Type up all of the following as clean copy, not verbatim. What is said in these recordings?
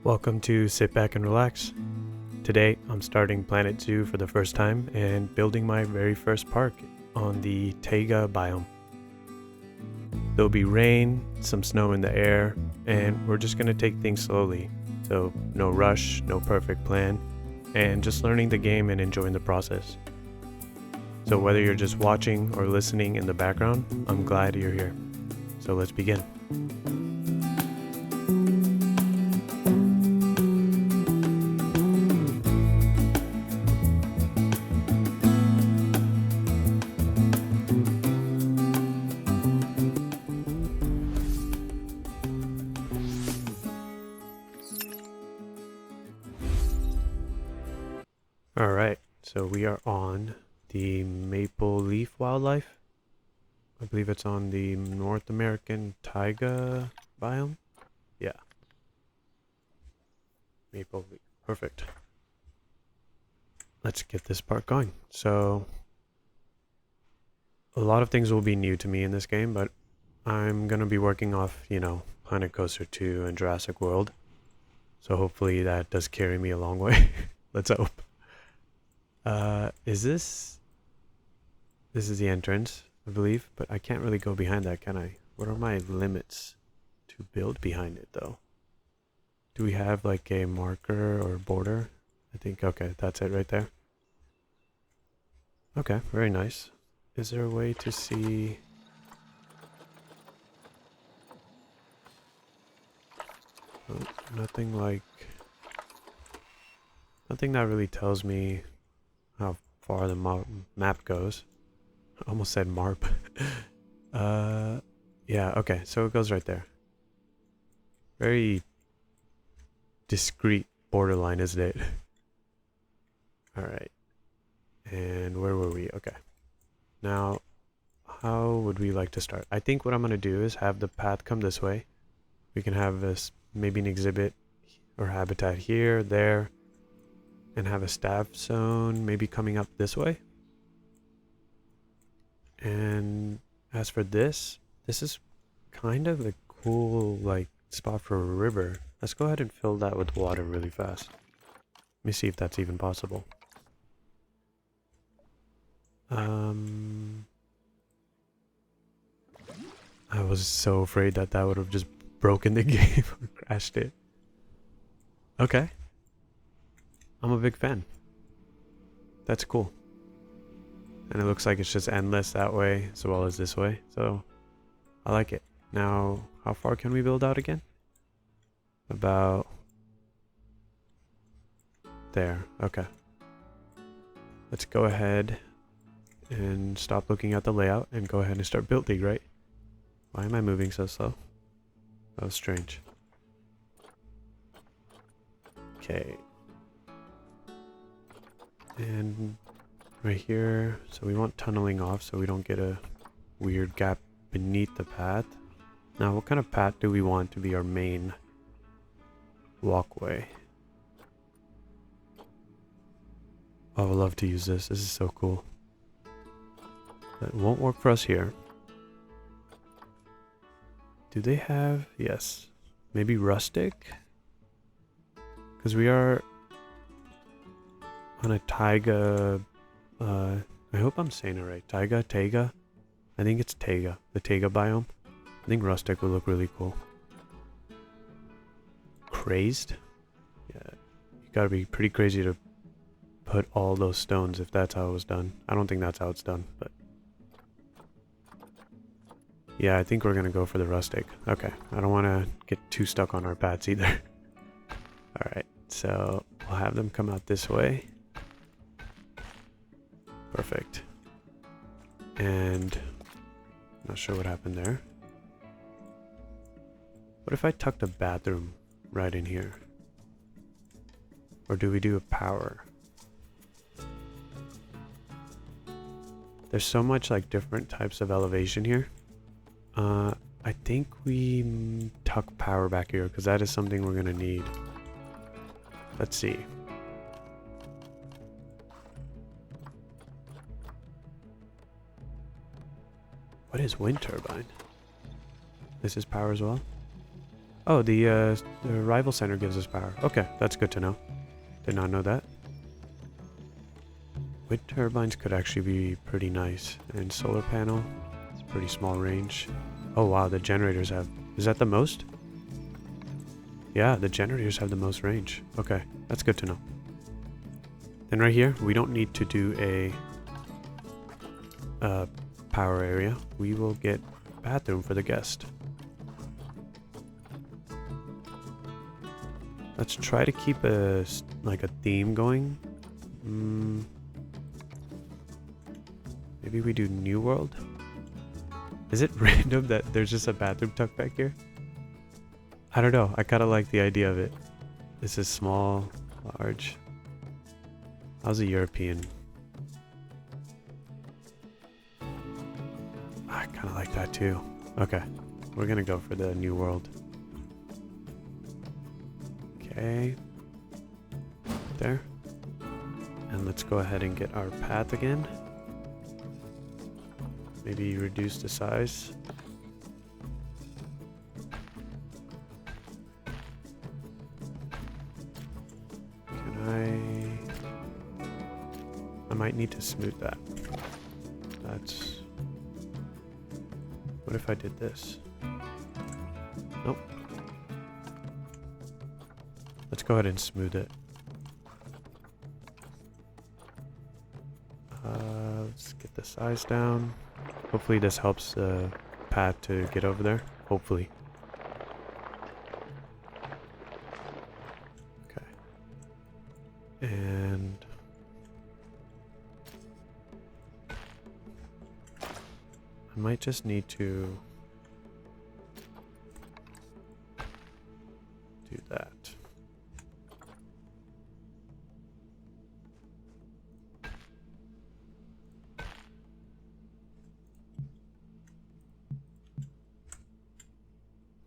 Welcome to Sit Back and Relax. Today I'm starting Planet Zoo for the first time and building my very first park on the taiga biome. There'll be rain, some snow in the air, and we're just going to take things slowly. So no rush, no perfect plan, and just learning the game and enjoying the process. So whether you're just watching or listening in the background, I'm glad you're here. So let's begin. Alright, so we are on the Maple Leaf Wildlife. I believe it's on the North American taiga biome. Yeah. Maple Leaf. Perfect. Let's get this part going. So, a lot of things will be new to me in this game, but I'm going to be working off, Planet Coaster 2 and Jurassic World. So hopefully that does carry me a long way. Let's hope. This is the entrance, I believe, but I can't really go behind that, can I? What are my limits to build behind it, though? Do we have like a marker or border? I think, okay, that's it right there. Okay, very nice. Is there a way to see? Oh, nothing that really tells me how far the map goes. I almost said marp. Yeah, okay, so it goes right there. Very discreet borderline, isn't it? Alright. And where were we? Okay. Now, how would we like to start? I think what I'm going to do is have the path come this way. We can have this, maybe an exhibit or habitat here, there, and have a staff zone maybe coming up this way. And as for this is kind of a cool spot for a river. Let's go ahead and fill that with water really fast. Let me see if that's even possible. I was so afraid that would have just broken the game or crashed it. Okay. I'm a big fan. That's cool. And it looks like it's just endless that way as well as this way. So I like it. Now, how far can we build out again? About there. Okay. Let's go ahead and stop looking at the layout and go ahead and start building, right? Why am I moving so slow? That was strange. Okay. And right here, so we want tunneling off so we don't get a weird gap beneath the path. Now, what kind of path do we want to be our main walkway? Oh, I would love to use this. This is so cool. That won't work for us here. Do they have... Yes. Maybe rustic? Because we are on a taiga... I hope I'm saying it right. Taiga? I think it's taiga. The taiga biome. I think rustic would look really cool. Crazed? Yeah. You gotta be pretty crazy to put all those stones if that's how it was done. I don't think that's how it's done, but... Yeah, I think we're gonna go for the rustic. Okay. I don't want to get too stuck on our paths either. Alright, so we'll have them come out this way. Perfect. And not sure what happened there. What if I tuck the bathroom right in here? Or do we do a power? There's so much different types of elevation here. I think we tuck power back here because that is something we're gonna need. Let's see. What is wind turbine? This is power as well? Oh, the rival center gives us power. Okay, that's good to know. Did not know that. Wind turbines could actually be pretty nice. And solar panel, it's a pretty small range. Oh wow, the generators have... Is that the most? Yeah, the generators have the most range. Okay, that's good to know. And right here, we don't need to do a power area. We will get bathroom for the guest. Let's try to keep a theme going. Maybe we do New World. Is it random that there's just a bathroom tucked back here? I don't know. I kind of like the idea of it. This is small, large. How's a European? I kind of like that too. Okay, we're gonna go for the New World. Okay, there. And let's go ahead and get our path again. Maybe reduce the size. I might need to smooth that. That's... What if I did this? Nope. Let's go ahead and smooth it. Let's get the size down. Hopefully this helps the path to get over there. Hopefully. Okay. And... I might just need to do that.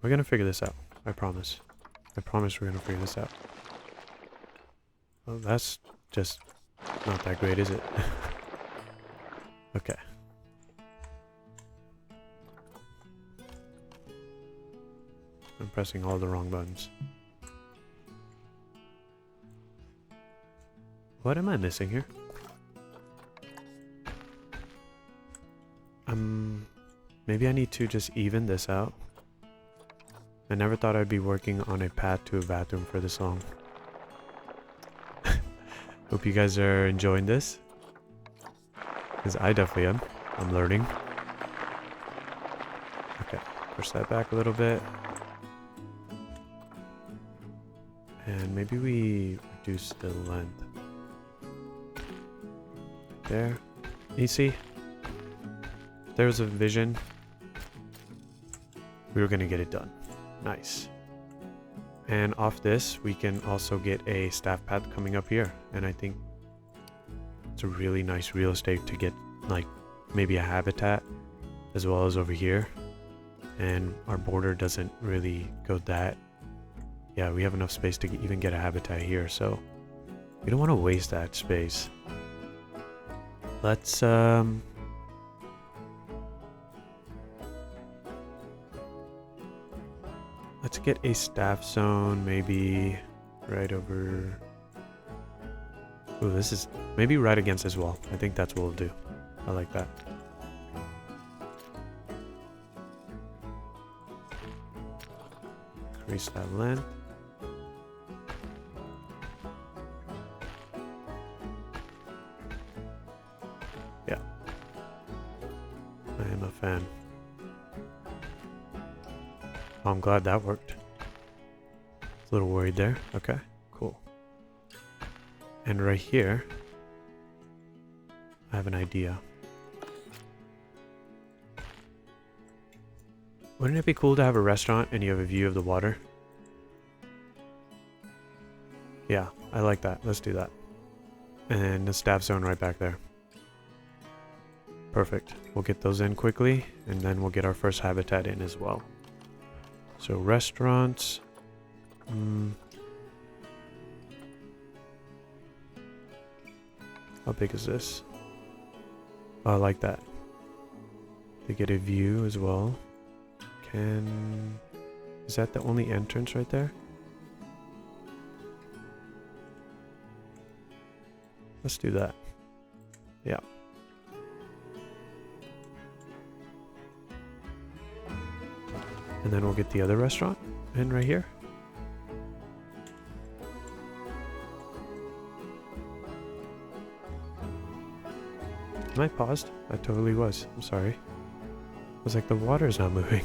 We're gonna figure this out. I promise. I promise we're gonna figure this out. Well, that's just not that great, is it? Okay. I'm pressing all the wrong buttons. What am I missing here? Maybe I need to just even this out. I never thought I'd be working on a path to a bathroom for this long. Hope you guys are enjoying this. Because I definitely am. I'm learning. Okay, push that back a little bit. And maybe we reduce the length. There. You see? There was a vision. We were going to get it done. Nice. And off this, we can also get a staff path coming up here. And I think it's a really nice real estate to get, like, maybe a habitat as well as over here. And our border doesn't really go that. Yeah, we have enough space to even get a habitat here, so we don't want to waste that space. Let's get a staff zone, maybe right over... Ooh, this is maybe right against this wall. I think that's what we'll do. I like that. Increase that length. Yeah. I am a fan. Oh, I'm glad that worked. A little worried there. Okay, cool. And right here, I have an idea. Wouldn't it be cool to have a restaurant and you have a view of the water? Yeah, I like that. Let's do that. And the staff zone right back there. Perfect. We'll get those in quickly, and then we'll get our first habitat in as well. So restaurants. How big is this? Oh, I like that. They get a view as well. Is Is that the only entrance right there? Let's do that. Yeah. And then we'll get the other restaurant in right here. Am I paused? I totally was. I'm sorry. I was like, the water's not moving.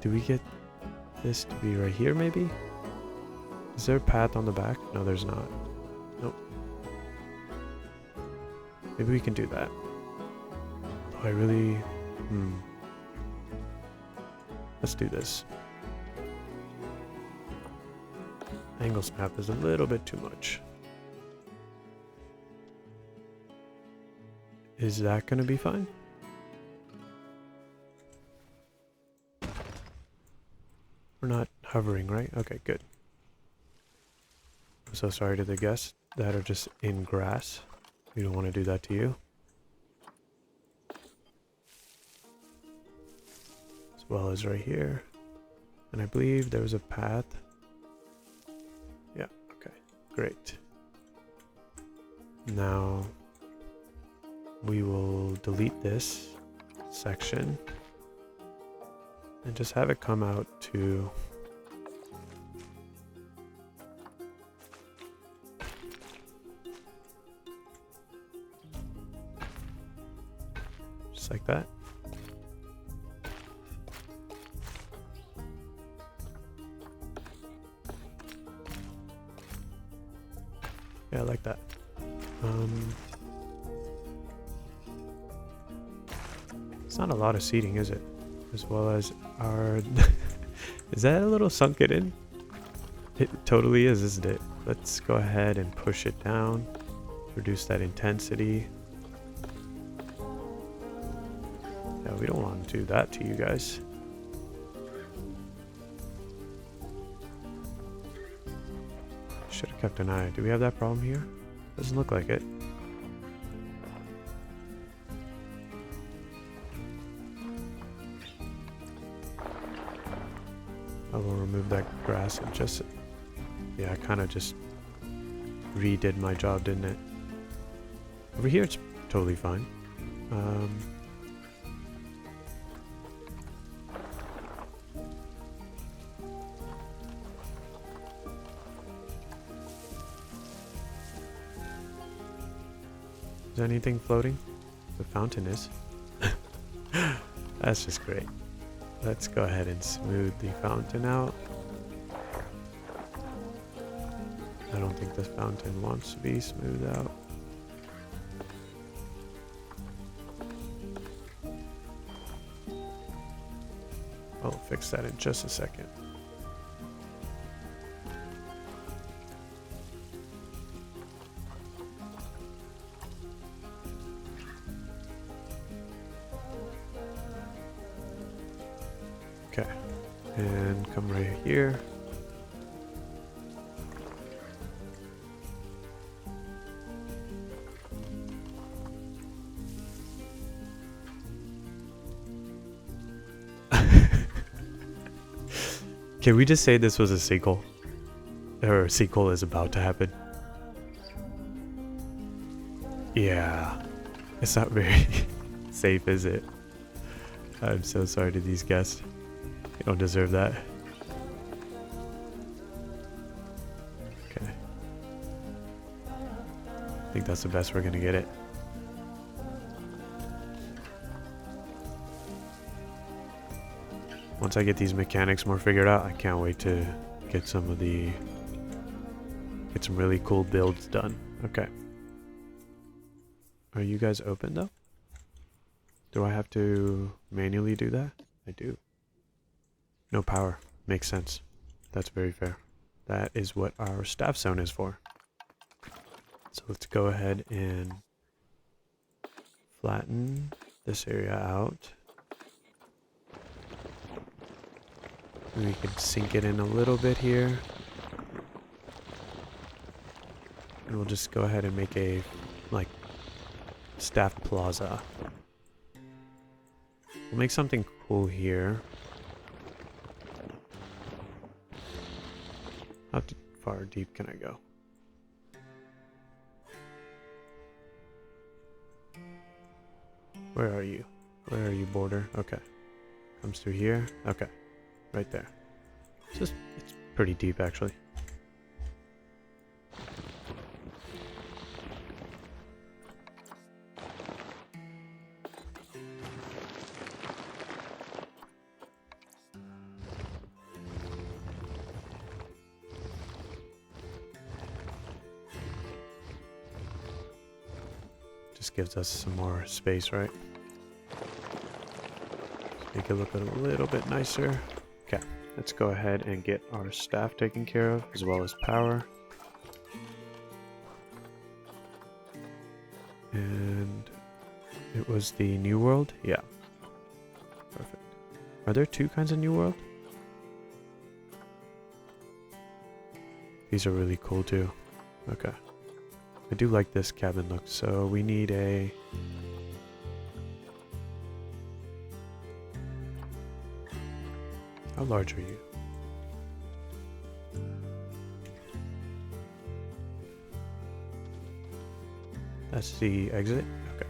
Do we get this to be right here maybe? Is there a path on the back? No, there's not. Nope. Maybe we can do that. Oh, I really... Let's do this. Angle snap is a little bit too much. Is that going to be fine? We're not hovering, right? Okay, good. I'm so sorry to the guests that are just in grass. We don't want to do that to you. As well as right here. And I believe there was a path. Yeah, okay, great. Now we will delete this section and just have it come out to just like that. Yeah, I like that. It's not a lot of seating, is it? As well as our... Is that a little sunken in? It totally is, isn't it? Let's go ahead and push it down. Reduce that intensity. Yeah, we don't want to do that to you guys. Should have kept an eye. Do we have that problem here? Doesn't look like it. I will remove that grass and just... Yeah, I kind of just redid my job, didn't it? Over here it's totally fine. Is there anything floating? The fountain is. That's just great. Let's go ahead and smooth the fountain out. I don't think this fountain wants to be smoothed out. I'll fix that in just a second. Okay, and come right here. Can we just say this was a sequel? Or a sequel is about to happen? Yeah, it's not very safe, is it? I'm so sorry to these guests. You don't deserve that. Okay. I think that's the best we're gonna get it. Once I get these mechanics more figured out, I can't wait to get some really cool builds done. Okay. Are you guys open though? Do I have to manually do that? I do. No power. Makes sense. That's very fair. That is what our staff zone is for. So let's go ahead and flatten this area out. And we can sink it in a little bit here. And we'll just go ahead and make a, like, staff plaza. We'll make something cool here. How far deep can I go? Where are you? Where are you, border? Okay. Comes through here. Okay. Right there. It's pretty deep, actually. Just gives us some more space, right? Make it look a little bit nicer. Okay, let's go ahead and get our staff taken care of, as well as power. And it was the New World? Yeah. Perfect. Are there two kinds of New World? These are really cool too. Okay. I do like this cabin look, so we need a... How large are you? That's the exit? Okay.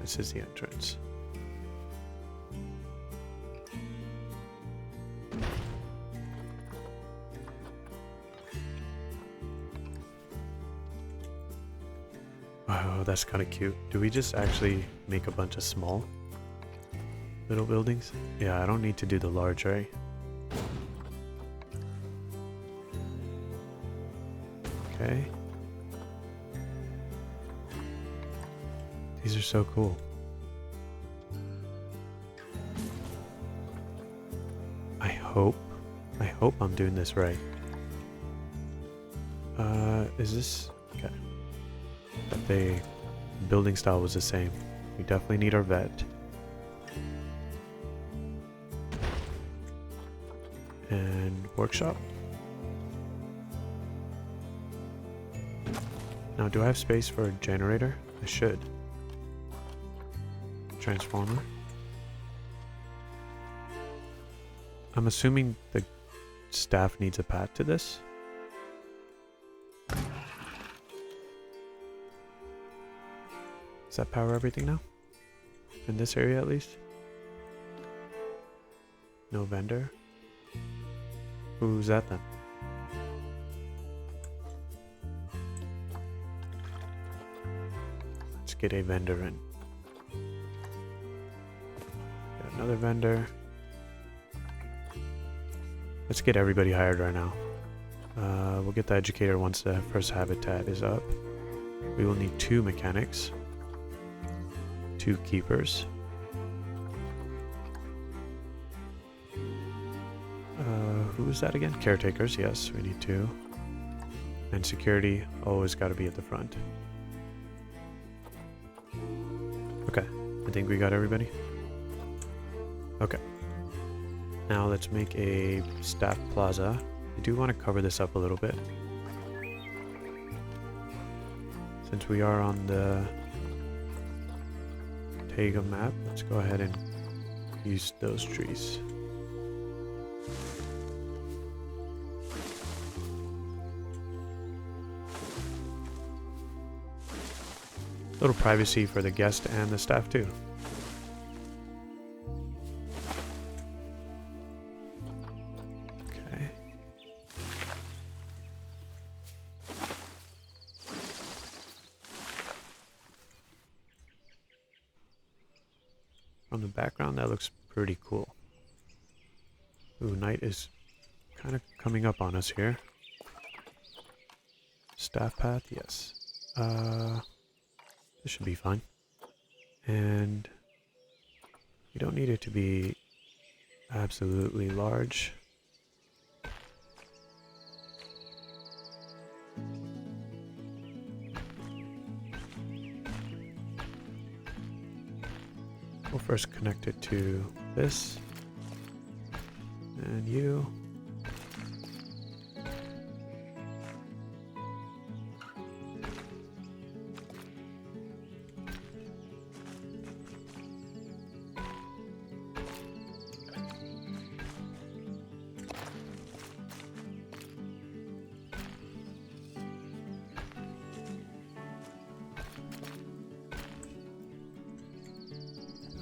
This is the entrance. Wow, that's kind of cute. Do we just actually make a bunch of small little buildings? Yeah, I don't need to do the large, right? Okay. These are so cool. I hope I'm doing this right. Is this... Okay. But the building style was the same. We definitely need our vet. And workshop. Now, do I have space for a generator? I should. Transformer. I'm assuming the staff needs a path to this. Does that power everything now? In this area at least? No vendor? Who's that then? Let's get a vendor in. Get another vendor. Let's get everybody hired right now. We'll get the educator once the first habitat is up. We will need 2 mechanics. 2 keepers. Who is that again? Caretakers, yes, we need 2. And security, always got to be at the front. Okay, I think we got everybody. Okay. Now let's make a staff plaza. I do want to cover this up a little bit. Since we are on the taiga map, let's go ahead and use those trees. A little privacy for the guest and the staff too. Okay. From the background, that looks pretty cool. Ooh, night is kind of coming up on us here. Staff path, yes. This should be fine. And you don't need it to be absolutely large. We'll first connect it to this. And you.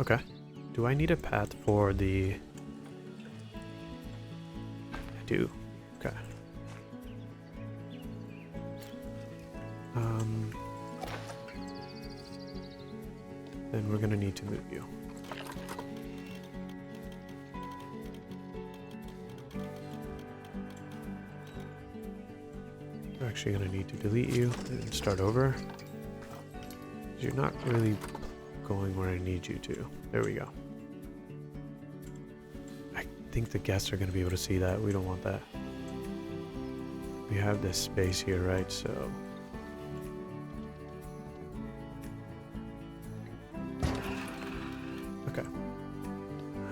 Okay. Do I need a path for the... I do. Okay. Then we're gonna need to move you. We're actually gonna need to delete you and start over. You're not really going where I need you to. There we go. I think the guests are gonna be able to see that. We don't want that. We have this space here, right? So... okay.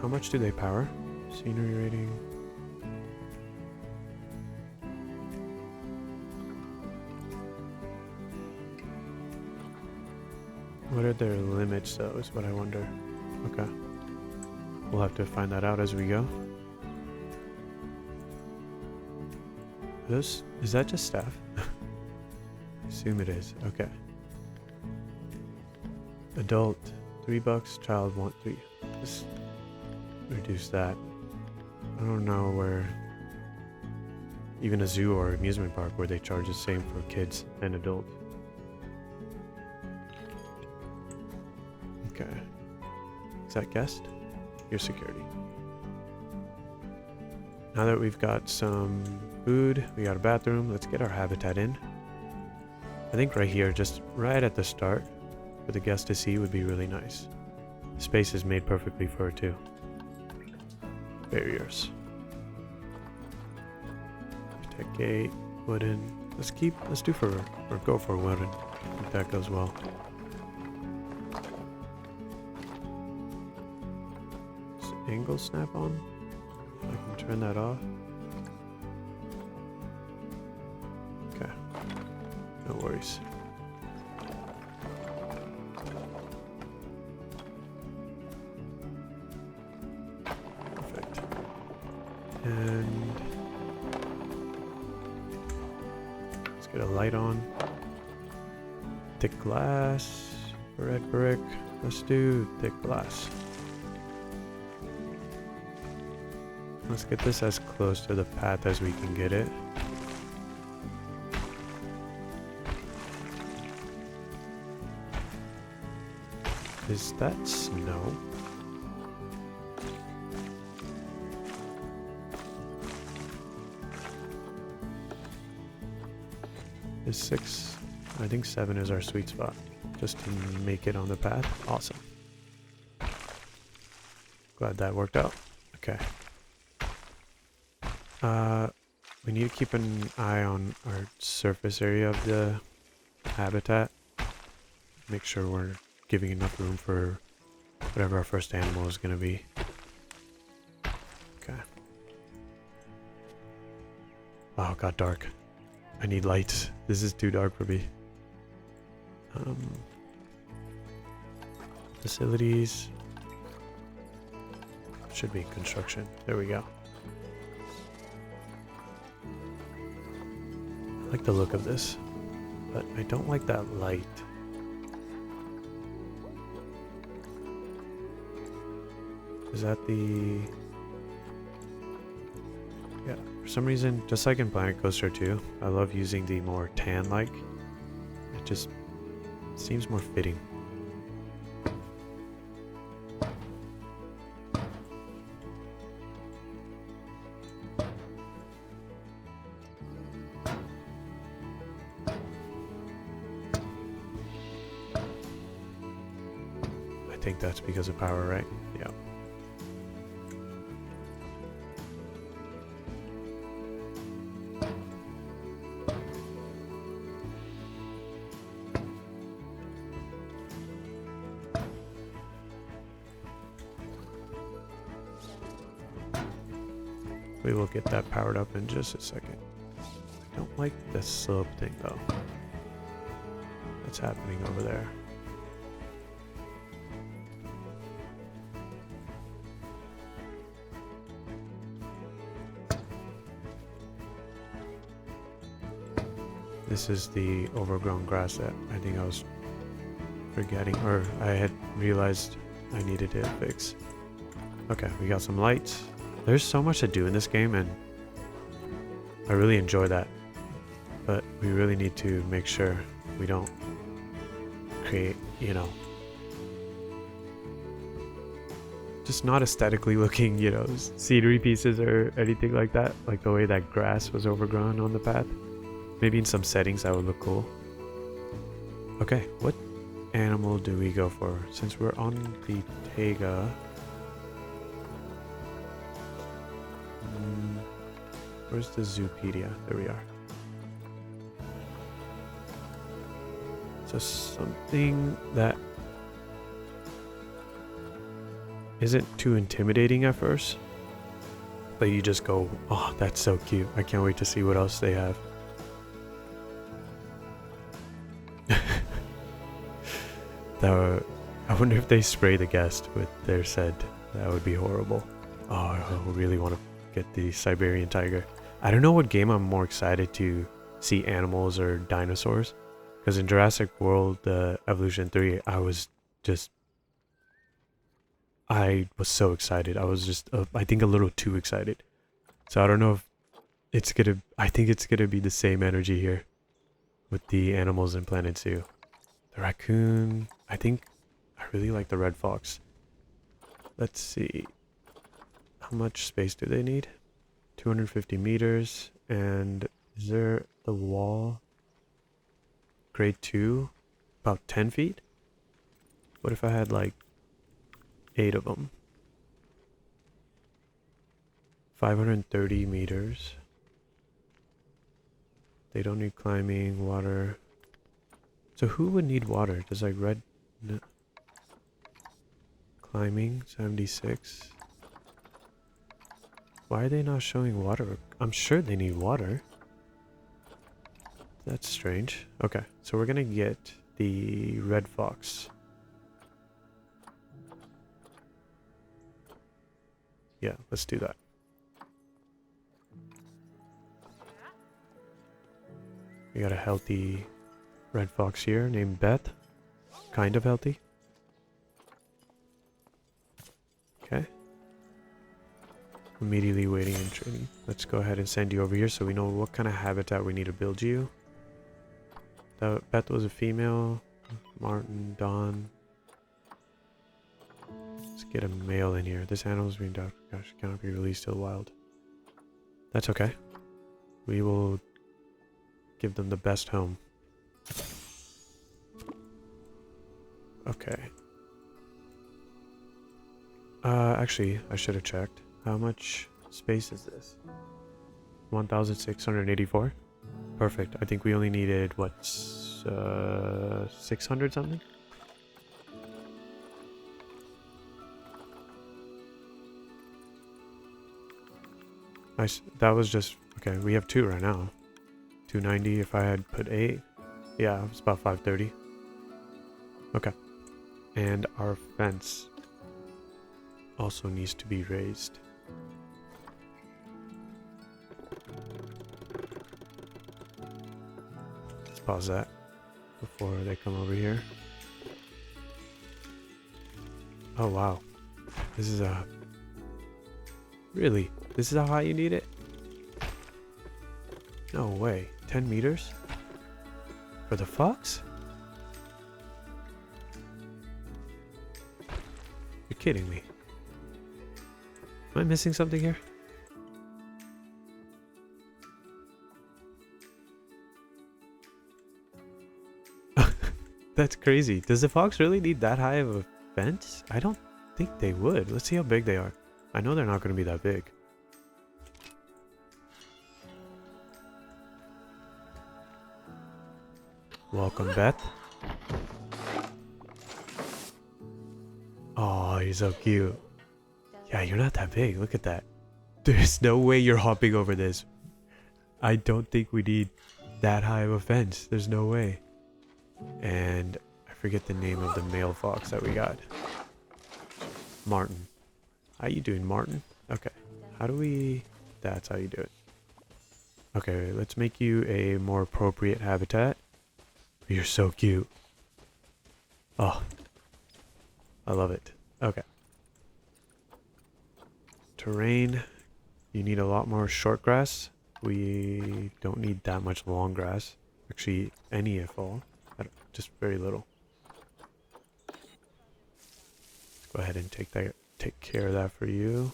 How much do they power? Scenery rating. What are their limits though, is what I wonder. Okay. We'll have to find that out as we go. Is that just staff? I assume it is. Okay. Adult, $3. Child, $3. Just reduce that. I don't know where... even a zoo or amusement park where they charge the same for kids and adults. Okay. Is that guest? Your security. Now that we've got some food, we got a bathroom, let's get our habitat in. I think right here, just right at the start, for the guest to see would be really nice. The space is made perfectly for it too. Barriers. Protect gate, wooden. Let's do for, or go for wooden, if that goes well. Angle snap on. I can turn that off. Okay. No worries. Perfect. And let's get a light on. Thick glass. Red brick. Let's do thick glass. Let's get this as close to the path as we can get it. Is that snow? Is 6? I think 7 is our sweet spot. Just to make it on the path. Awesome. Glad that worked out. Okay. We need to keep an eye on our surface area of the habitat. Make sure we're giving enough room for whatever our first animal is going to be. Okay. Oh, it got dark. I need lights. This is too dark for me. Facilities. Should be construction. There we go. I like the look of this, but I don't like that light. Is that the... yeah, for some reason, just like in Planet Coaster 2, I love using the more tan-like. It just seems more fitting. I think that's because of power, right? Yeah. We will get that powered up in just a second. I don't like the slope thing though. What's happening over there? This is the overgrown grass that I think I was forgetting, or I had realized I needed to fix. Okay, we got some lights. There's so much to do in this game, and I really enjoy that. But we really need to make sure we don't create, you know, just not aesthetically looking, you know, scenery pieces or anything like that. Like the way that grass was overgrown on the path. Maybe in some settings that would look cool. Okay, what animal do we go for? Since we're on the taiga. Where's the Zoopedia? There we are. So something that isn't too intimidating at first, but you just go, oh, that's so cute. I can't wait to see what else they have. I wonder if they spray the guest with their scent. That would be horrible. Oh, I really want to get the Siberian tiger. I don't know what game I'm more excited to see, animals or dinosaurs. Because in Jurassic World Evolution 3, I was so excited. I was just, I think a little too excited. So I don't know if it's gonna, I think it's gonna be the same energy here with the animals in Planet Zoo. The raccoon, I think I really like the red fox. Let's see. How much space do they need? 250 meters. And is there the wall? Grade 2? About 10 feet? What if I had like 8 of them? 530 meters. They don't need climbing, water. So who would need water? Does like red... No. Climbing, 76. Why are they not showing water? I'm sure they need water. That's strange. Okay, so we're gonna get the red fox. Yeah, let's do that. We got a healthy red fox here named Beth. Kind of healthy. Okay. Immediately waiting and training. Let's go ahead and send you over here so we know what kind of habitat we need to build you. Beth was a female. Martin, Dawn. Let's get a male in here. This animal's being docked. Gosh, cannot be released to the wild. That's okay. We will give them the best home. Okay. Actually, I should have checked. How much space is this? 1,684? Perfect. I think we only needed, what, 600 something? Nice. That was just... Okay, we have 2 right now. 290 if I had put 8. Yeah, it's about 530. Okay. And our fence also needs to be raised. Let's pause that before they come over here. Oh wow. This is a... Really? This is how high you need it? No way. 10 meters? For the fox? You're kidding me. Am I missing something here? That's crazy. Does the fox really need that high of a fence? I don't think they would. Let's see how big they are. I know they're not going to be that big. Welcome, Beth. Oh, you're so cute. Yeah, you're not that big. Look at that. There's no way you're hopping over this. I don't think we need that high of a fence. There's no way. And I forget the name of the male fox that we got. Martin. How you doing, Martin? Okay. How do we... That's how you do it. Okay, let's make you a more appropriate habitat. You're so cute. Oh. I love it. Okay. Terrain. You need a lot more short grass. We don't need that much long grass. Actually, any if all. Just very little. Let's go ahead and take care of that for you.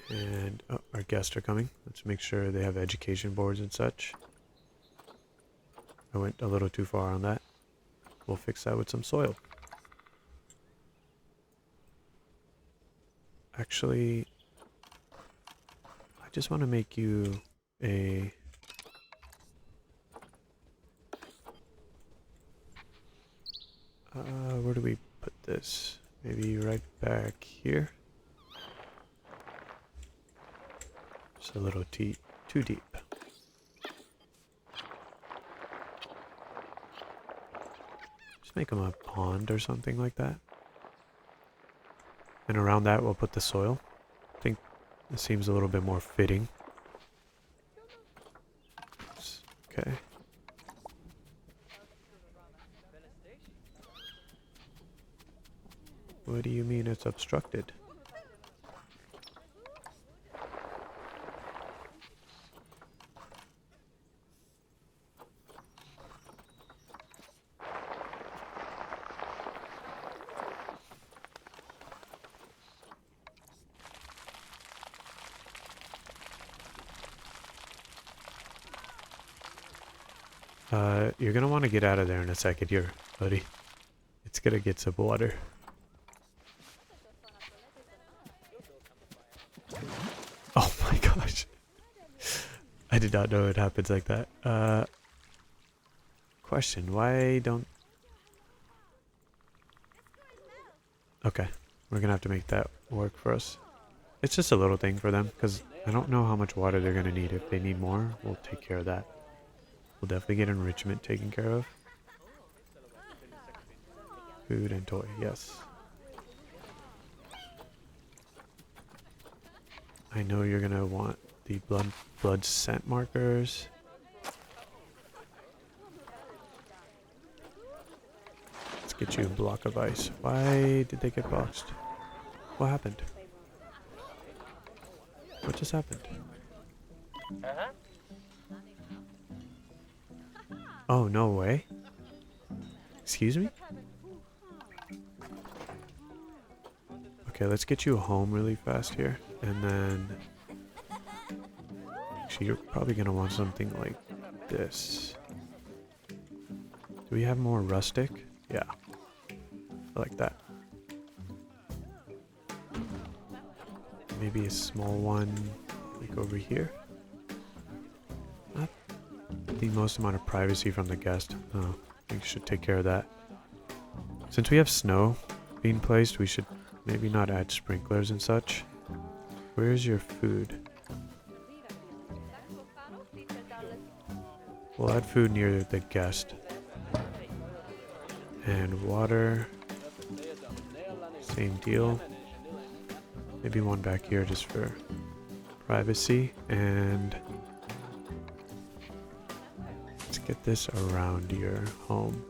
And oh, our guests are coming. Let's make sure they have education boards and such. I went a little too far on that. We'll fix that with some soil. Actually, I just want to make you a... where do we put this? Maybe right back here? Just a little too deep. Just make them a pond or something like that. And around that we'll put the soil. I think this seems a little bit more fitting. Okay. What do you mean it's obstructed? You're gonna want to get out of there in a second here, buddy. It's gonna get some water. Oh my gosh. I did not know it happens like that. Question, why don't... Okay, we're gonna have to make that work for us. It's just a little thing for them, because I don't know how much water they're gonna need. If they need more, we'll take care of that. We'll definitely get enrichment taken care of. Food and toy, yes. I know you're gonna want the blood scent markers. Let's get you a block of ice. Why did they get boxed? What happened? What just happened? Oh, no way. Excuse me? Okay, let's get you home really fast here. And then... Actually, you're probably going to want something like this. Do we have more rustic? Yeah. I like that. Maybe a small one like over here. Not the most amount of privacy from the guest. Oh, we should take care of that. Since we have snow being placed, we should maybe not add sprinklers and such. Where's your food? We'll add food near the guest. And water. Same deal. Maybe one back here just for privacy. And let's get this around your home.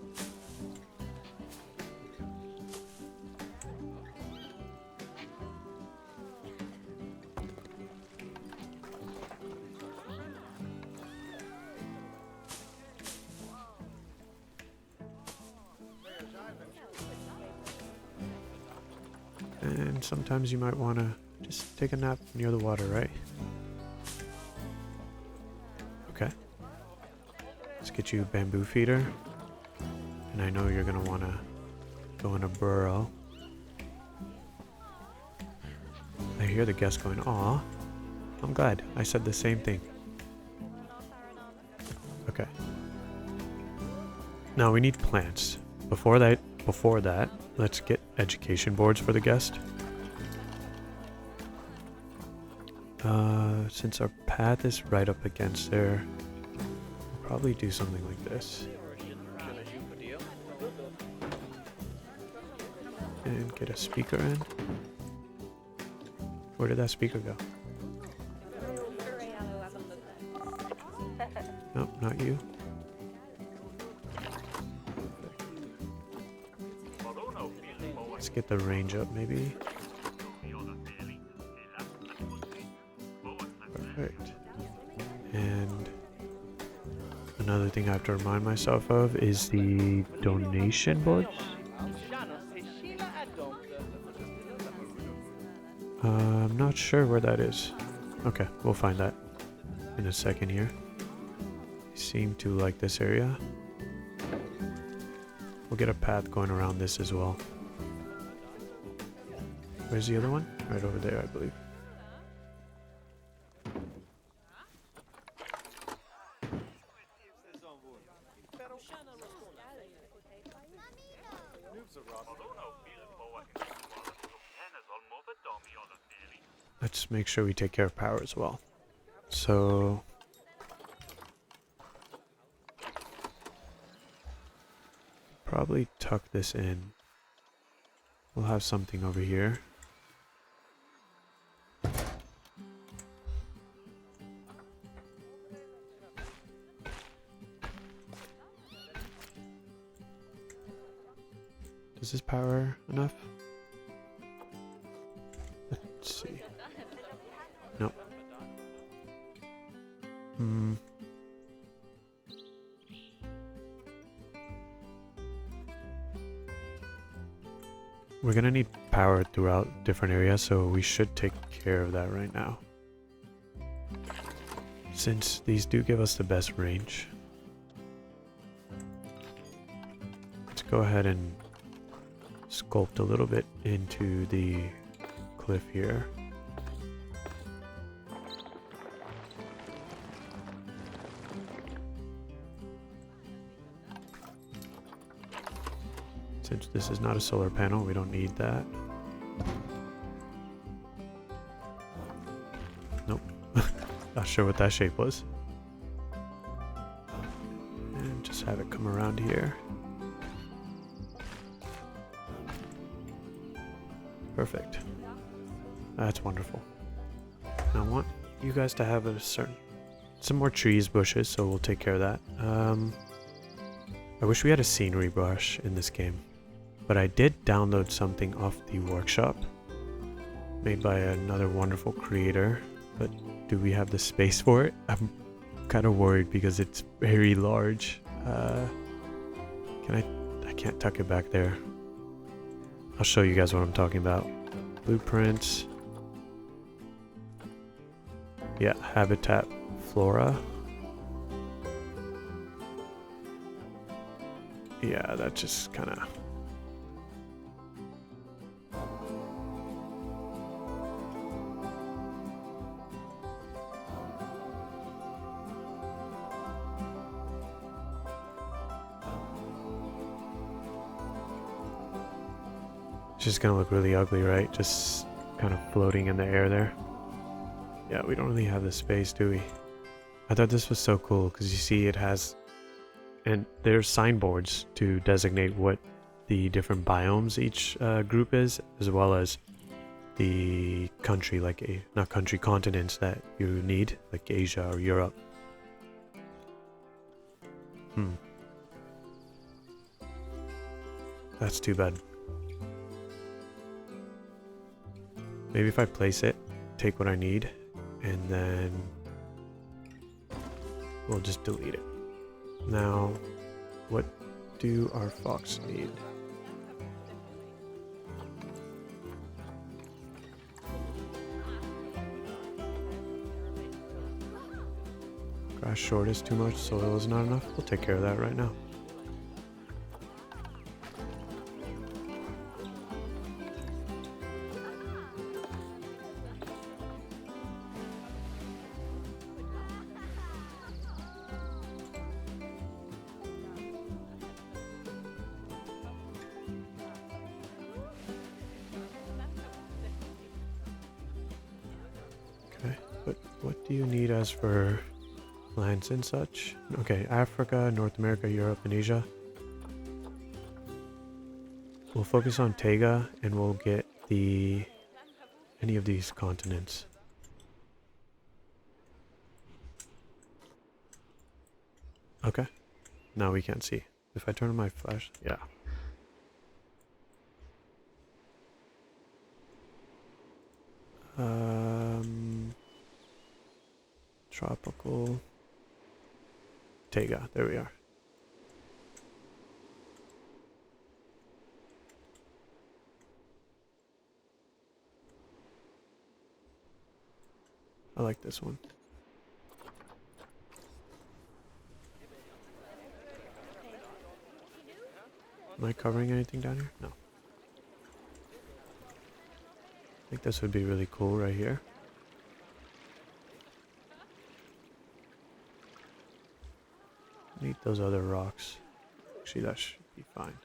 And sometimes you might want to just take a nap near the water, right? Okay. Let's get you a bamboo feeder. And I know you're going to want to go in a burrow. I hear the guest going, aw. I'm glad. I said the same thing. Okay. Now we need plants. Before that, let's get education boards for the guest. Since our path is right up against there, we'll probably do something like this. And get a speaker in. Where did that speaker go? Nope, not you. get the range up maybe. Perfect. And another thing I have to remind myself of is the donation boards. I'm not sure where that is. Okay, we'll find that in a second here. I seem to like this area. We'll get a path going around this as well. Where's the other one? Right over there, I believe. Let's make sure we take care of power as well. So probably tuck this in. We'll have something over here. Does this power enough? Let's see. Nope. We're gonna need power throughout different areas, so we should take care of that right now. Since these do give us the best range. Let's go ahead and sculpt a little bit into the cliff here. Since this is not a solar panel, we don't need that. Nope. Not sure what that shape was. And just have it come around here. Perfect. That's wonderful. I want you guys to have some more trees, bushes, so we'll take care of that. I wish we had a scenery brush in this game. But I did download something off the workshop made by another wonderful creator, but do we have the space for it? I'm kind of worried because it's very large. I can't tuck it back there. I'll show you guys what I'm talking about. Blueprints. Yeah, habitat Flora. Yeah, that just kind of... just gonna look really ugly, right? Just kind of floating in the air there. Yeah, we don't really have the space, do we? I thought this was so cool because you see it has, and there's signboards to designate what the different biomes each group is, as well as the country, like not country, continents that you need, like Asia or Europe. That's too bad. Maybe if I place it, take what I need, and then we'll just delete it. Now, what do our fox need? Grass short is too much, soil is not enough. We'll take care of that right now. What do you need as for lands and such? Okay, Africa, North America, Europe, and Asia. We'll focus on taiga and we'll get any of these continents. Okay, now we can't see. If I turn on my flash, yeah. Tropical taiga. There we are. I like this one. Am I covering anything down here? No. I think this would be really cool right here. Need those other rocks. Actually, that should be fine.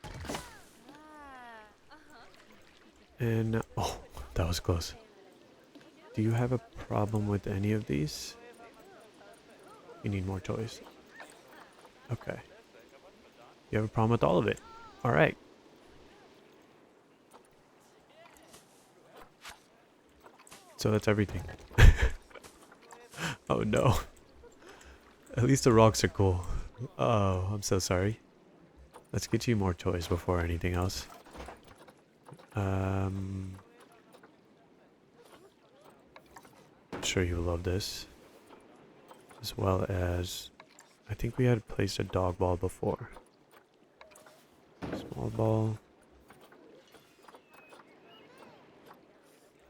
And, oh, that was close. Do you have a problem with any of these? You need more toys. Okay. You have a problem with all of it. All right. So that's everything. Oh no. At least the rocks are cool. Oh, I'm so sorry. Let's get you more toys before anything else. I'm sure you'll love this. As well as, I think we had placed a dog ball before. Small ball.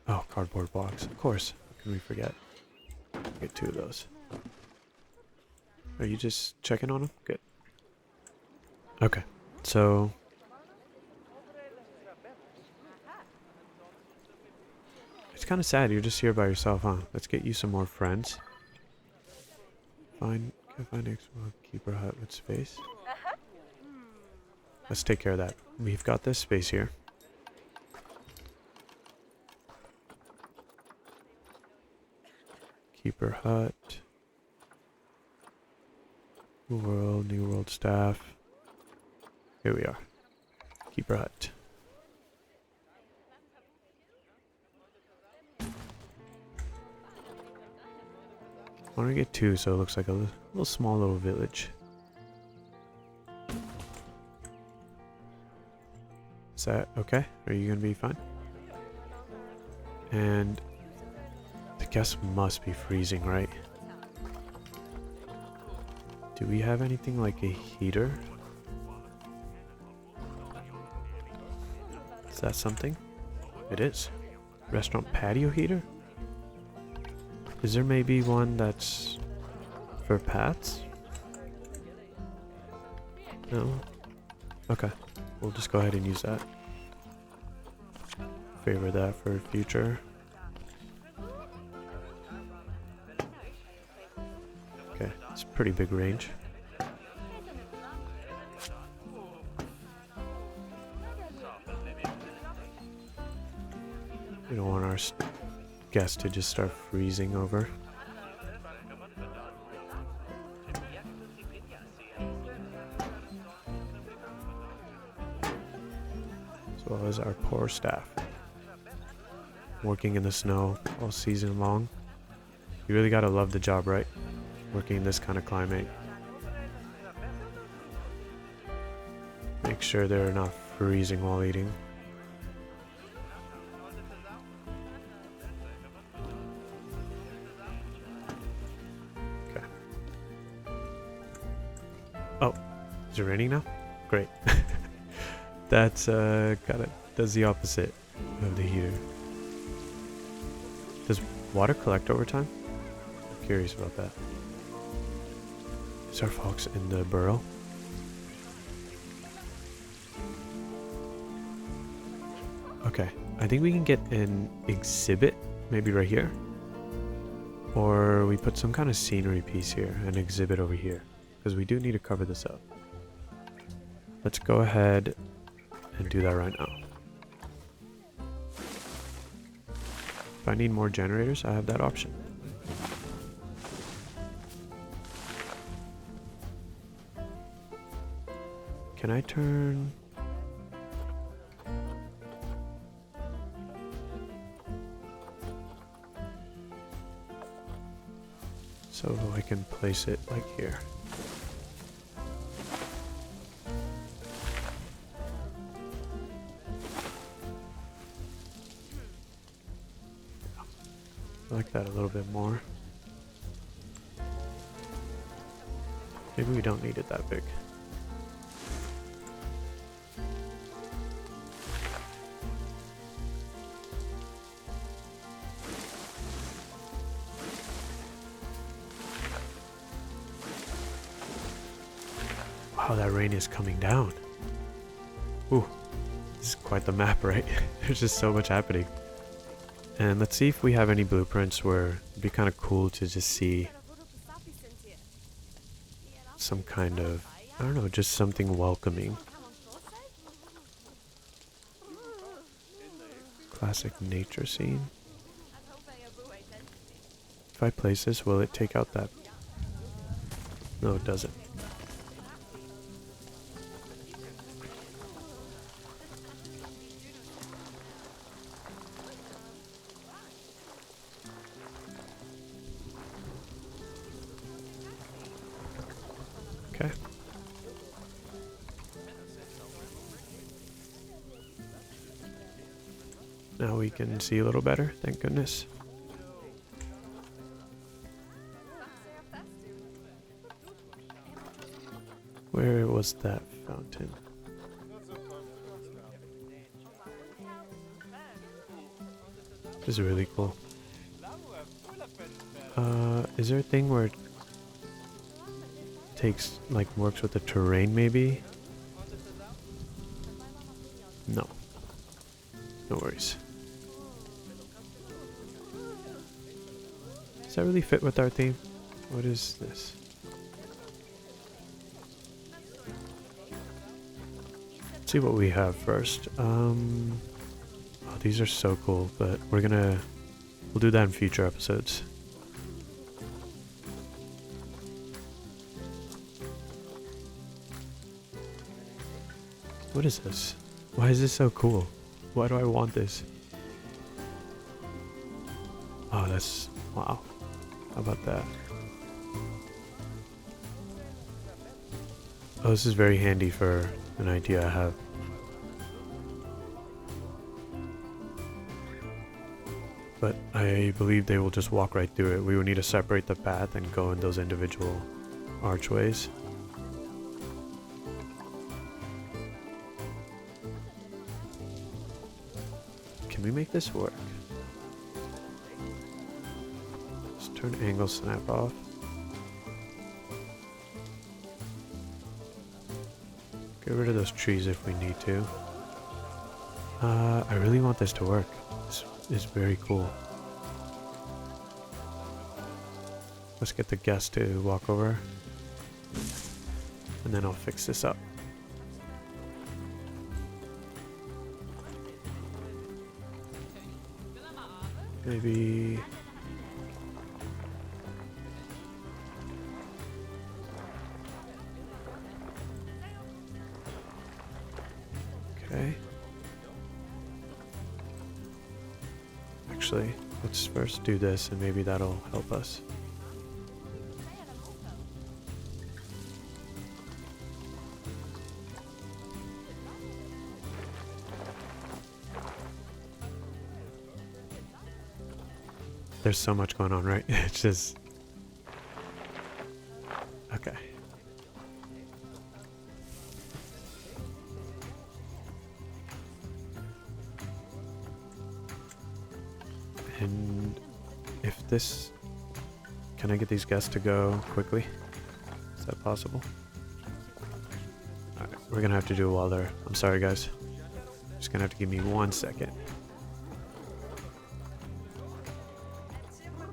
Oh, cardboard box. Of course. How can we forget? Get 2 of those. Are you just checking on them? Good. Okay. So it's kind of sad you're just here by yourself, huh? Let's get you some more friends. Find keeper hut with space. Let's take care of that. We've got this space here. Keeper hut. New world staff. Here we are. Keeper hut. I want to get 2 so it looks like a little small little village. Is that okay? Are you gonna be fine? And the guests must be freezing, right? Do we have anything like a heater? Is that something? It is. Restaurant patio heater? Is there maybe one that's for pets? No? Okay. We'll just go ahead and use that. Favor that for future. Okay, it's a pretty big range. We don't want our guests to just start freezing over. As well as our poor staff. Working in the snow all season long. You really gotta love the job, right? Working in this kind of climate. Make sure they're not freezing while eating. Okay. Oh, is it raining now? Great. That's does the opposite of the heater. Does water collect over time? I'm curious about that. Is our fox in the burrow? Okay, I think we can get an exhibit, maybe right here. Or we put some kind of scenery piece here, an exhibit over here. Because we do need to cover this up. Let's go ahead and do that right now. If I need more generators, I have that option. Can I turn... So I can place it like here. I like that a little bit more. Maybe we don't need it that big. Wow, that rain is coming down. Ooh, this is quite the map, right? There's just so much happening. And let's see if we have any blueprints where it'd be kind of cool to just see some kind of, I don't know, just something welcoming. Classic nature scene. If I place this, will it take out that? No, it doesn't. Okay. Now we can see a little better, thank goodness. Where was that fountain? This is really cool. Is there a thing where it takes, like, works with the terrain maybe? No. No worries. Does that really fit with our theme? What is this? Let's see what we have first. Oh, these are so cool, but we'll do that in future episodes. What is this? Why is this so cool? Why do I want this? Oh, that's... wow. How about that? Oh, this is very handy for an idea I have. But I believe they will just walk right through it. We will need to separate the path and go in those individual archways. Can we make this work? Let's turn angle snap off. Get rid of those trees if we need to. I really want this to work. This is very cool. Let's get the guest to walk over. And then I'll fix this up. Maybe... okay. Actually, let's first do this and maybe that'll help us. There's so much going on, right? It's just... okay. And if this... can I get these guests to go quickly? Is that possible? Alright, we're gonna have to do it while they're... I'm sorry guys. Just gonna have to give me 1 second.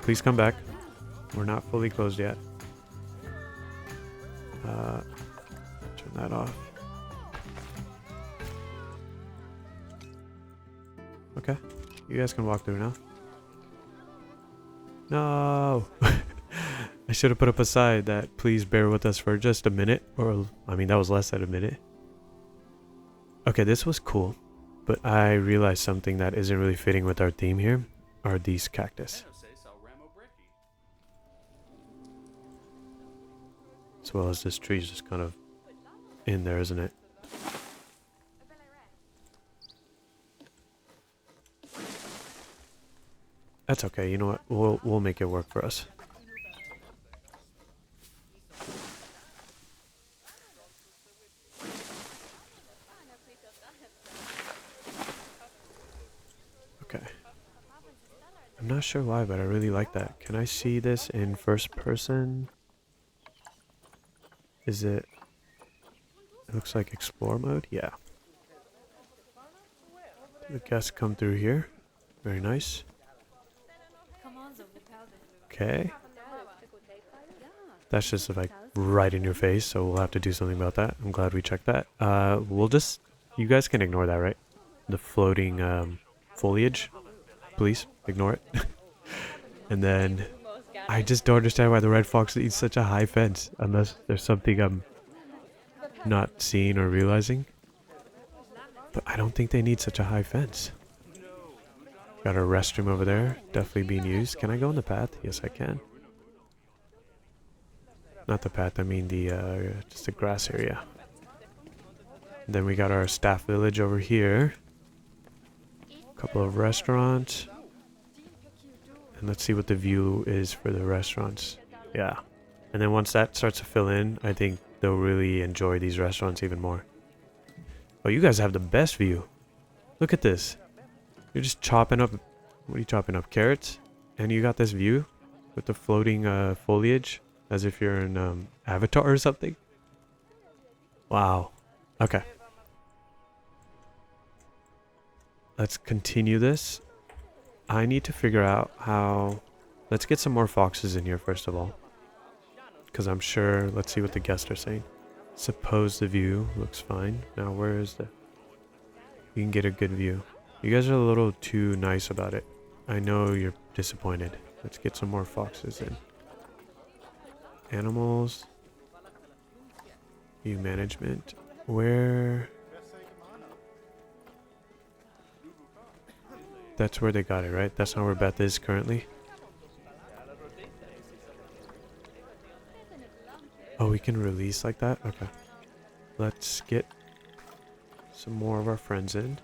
Please come back. We're not fully closed yet. Turn that off. Okay. You guys can walk through now. No! I should have put up a sign that please bear with us for just a minute. Or, I mean, that was less than a minute. Okay, this was cool. But I realized something that isn't really fitting with our theme here. Are these cactus. As well as this tree is just kind of in there, isn't it? That's okay. You know what? We'll make it work for us. Okay. I'm not sure why, but I really like that. Can I see this in first person? Is it... It looks like explore mode? Yeah. The guests come through here. Very nice. Okay. That's just like right in your face, so we'll have to do something about that. I'm glad we checked that. We'll just... You guys can ignore that, right? The floating foliage. Please, ignore it. And then... I just don't understand why the red fox needs such a high fence. Unless there's something I'm not seeing or realizing. But I don't think they need such a high fence. Got a restroom over there. Definitely being used. Can I go on the path? Yes, I can. Not the path, I mean the just the grass area. And then we got our staff village over here. A couple of restaurants. And let's see what the view is for the restaurants. Yeah. And then once that starts to fill in, I think they'll really enjoy these restaurants even more. Oh, you guys have the best view. Look at this. You're just chopping up... What are you chopping up? Carrots? And you got this view with the floating foliage. As if you're in Avatar or something. Wow. Okay. Let's continue this. I need to figure out how... Let's get some more foxes in here first of all. Because I'm sure... Let's see what the guests are saying. Suppose the view looks fine. Now where is the... You can get a good view. You guys are a little too nice about it. I know you're disappointed. Let's get some more foxes in. Animals. View management. Where... That's where they got it, right? That's not where Beth is currently. Oh, we can release like that? Okay. Let's get some more of our friends in.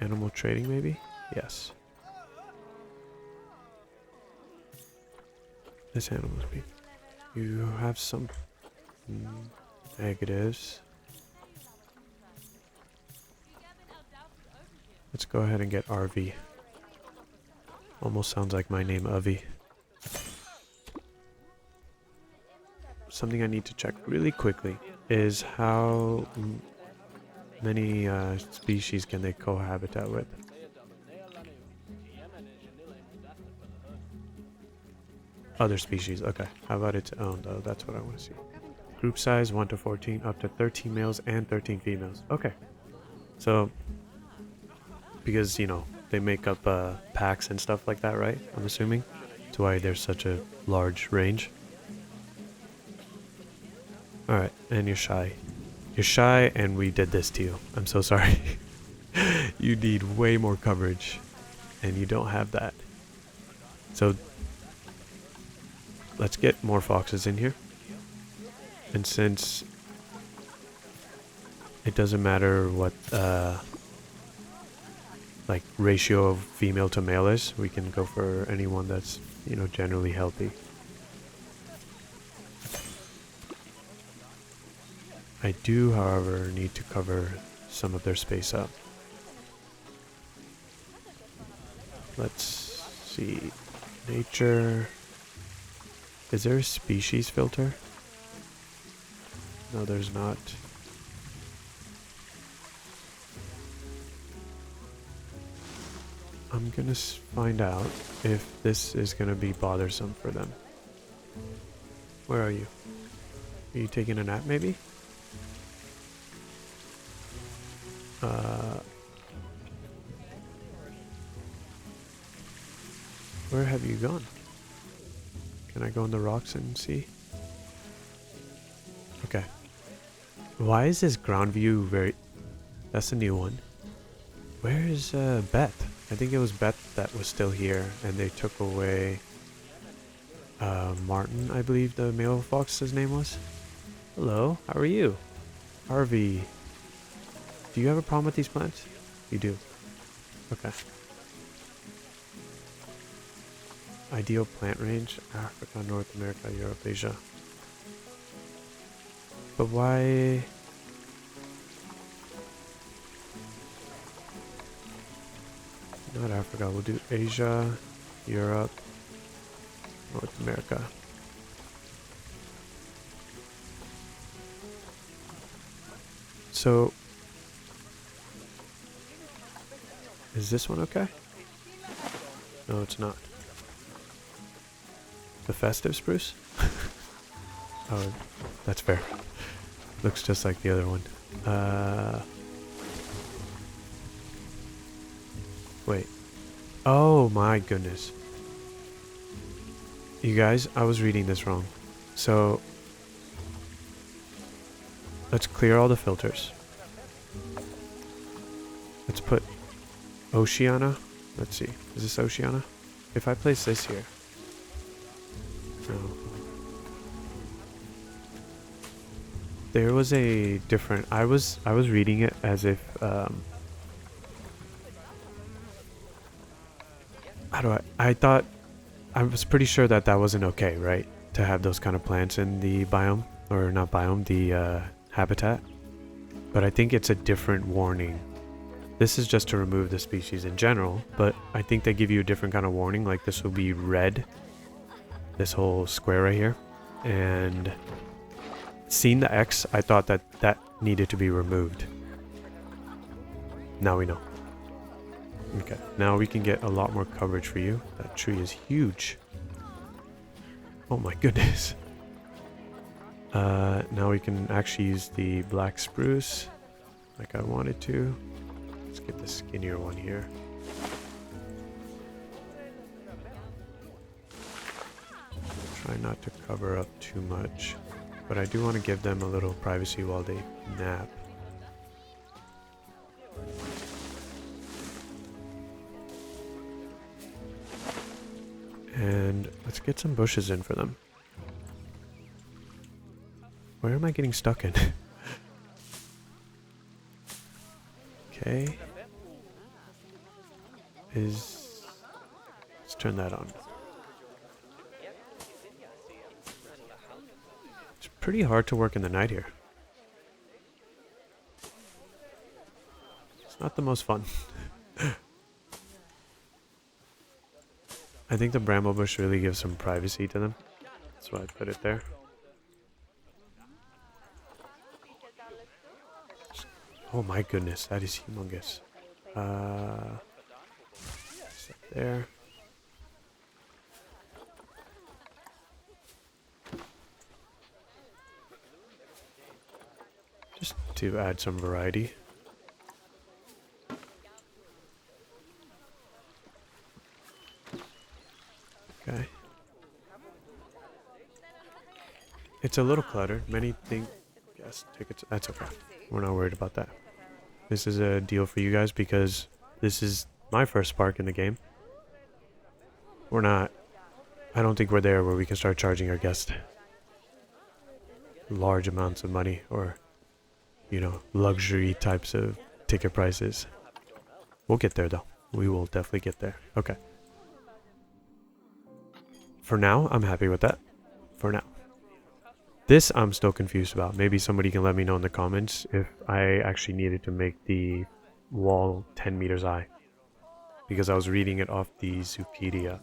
Animal trading, maybe? Yes. This animal speak. You have some negatives. Let's go ahead and get RV. Almost sounds like my name, Avi. Something I need to check really quickly is how many species can they cohabitat with. Other species, okay. How about its own though? That's what I want to see. Group size 1 to 14, up to 13 males and 13 females. Okay. So, because, you know, they make up packs and stuff like that, right? I'm assuming. That's why there's such a large range. Alright, and you're shy. You're shy and we did this to you. I'm so sorry. You need way more coverage. And you don't have that. So, let's get more foxes in here. And since it doesn't matter what like ratio of female to male is, we can go for anyone that's, you know, generally healthy. I do, however, need to cover some of their space up. Let's see. Nature. Is there a species filter? No, there's not. I'm gonna find out if this is gonna be bothersome for them. Where are you? Are you taking a nap, maybe? Where have you gone? Can I go on the rocks and see? Okay. Why is this ground view very... That's a new one. Where is Beth? I think it was Beth that was still here, and they took away Martin, I believe the male fox's name was. Hello, how are you? Harvey. Do you have a problem with these plants? You do. Okay. Ideal plant range, Africa, North America, Europe, Asia. But why? Not Africa, we'll do Asia, Europe, North America. So, is this one okay? No, it's not. The festive spruce? Oh, that's fair. Looks just like the other one. Wait. Oh my goodness. You guys, I was reading this wrong. So, let's clear all the filters. Let's put Oceania. Let's see. Is this Oceania? If I place this here. No. There was a different... I was reading it as if... I thought... I was pretty sure that that wasn't okay, right? To have those kind of plants in the biome. Or not biome, the habitat. But I think it's a different warning. This is just to remove the species in general, but I think they give you a different kind of warning. Like this will be red. This whole square right here. And seeing the X, I thought that that needed to be removed. Now we know. Okay, now we can get a lot more coverage for you. That tree is huge. Oh my goodness. Now we can actually use the black spruce like I wanted to. Let's get the skinnier one here. Try not to cover up too much, but I do want to give them a little privacy while they nap. And let's get some bushes in for them. Where am I getting stuck in? Okay. Let's turn that on. It's pretty hard to work in the night here. It's not the most fun. I think the bramble bush really gives some privacy to them. That's why I put it there. Oh my goodness, that is humongous. Set there. Just to add some variety. Okay. It's a little cluttered. Many think guest tickets. That's okay. We're not worried about that. This is a deal for you guys because this is my first park in the game. We're not... I don't think we're there where we can start charging our guests large amounts of money or, you know, luxury types of ticket prices. We'll get there though. We will definitely get there. Okay. For now, I'm happy with that. For now. This I'm still confused about. Maybe somebody can let me know in the comments if I actually needed to make the wall 10 meters high. Because I was reading it off the Zoopedia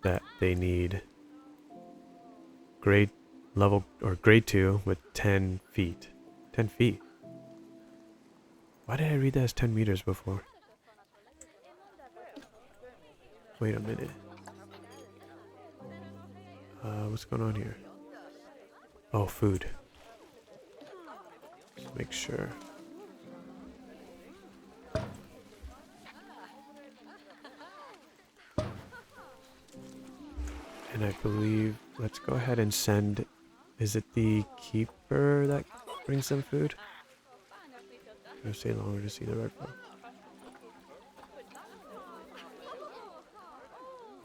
that they need grade level or grade 2 with 10 feet. 10 feet. Why did I read that as 10 meters before? Wait a minute. What's going on here? Oh, food. Just make sure. And I believe, let's go ahead and send, is it the keeper that brings them food? It'll stay longer to see the red ball.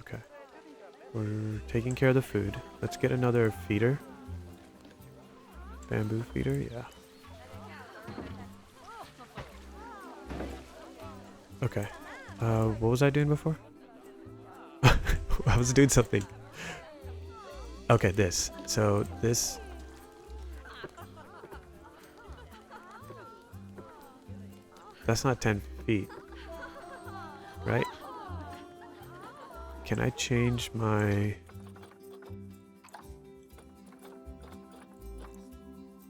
Okay. We're taking care of the food. Let's get another feeder. Bamboo feeder, yeah. Okay. What was I doing before? I was doing something. Okay, this. So this. That's not 10 feet. Right? Can I change my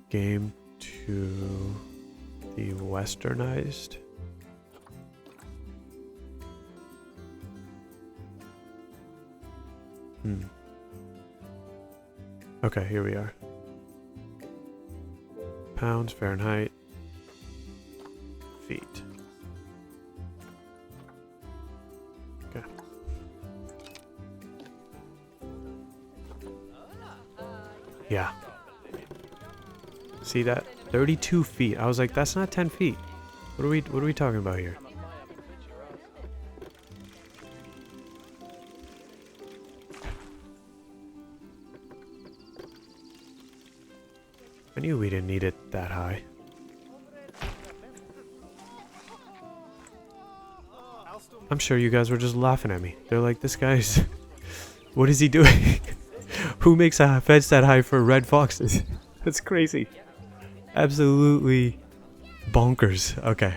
game to the westernized? Okay, here we are. Pounds, Fahrenheit, feet. Okay. Yeah. See that? 32 feet. I was like, that's not 10 feet. What are we talking about here? I knew we didn't need it that high. I'm sure you guys were just laughing at me. They're like, this guy's... What is he doing? Who makes a fence that high for red foxes? That's crazy. Absolutely bonkers. Okay.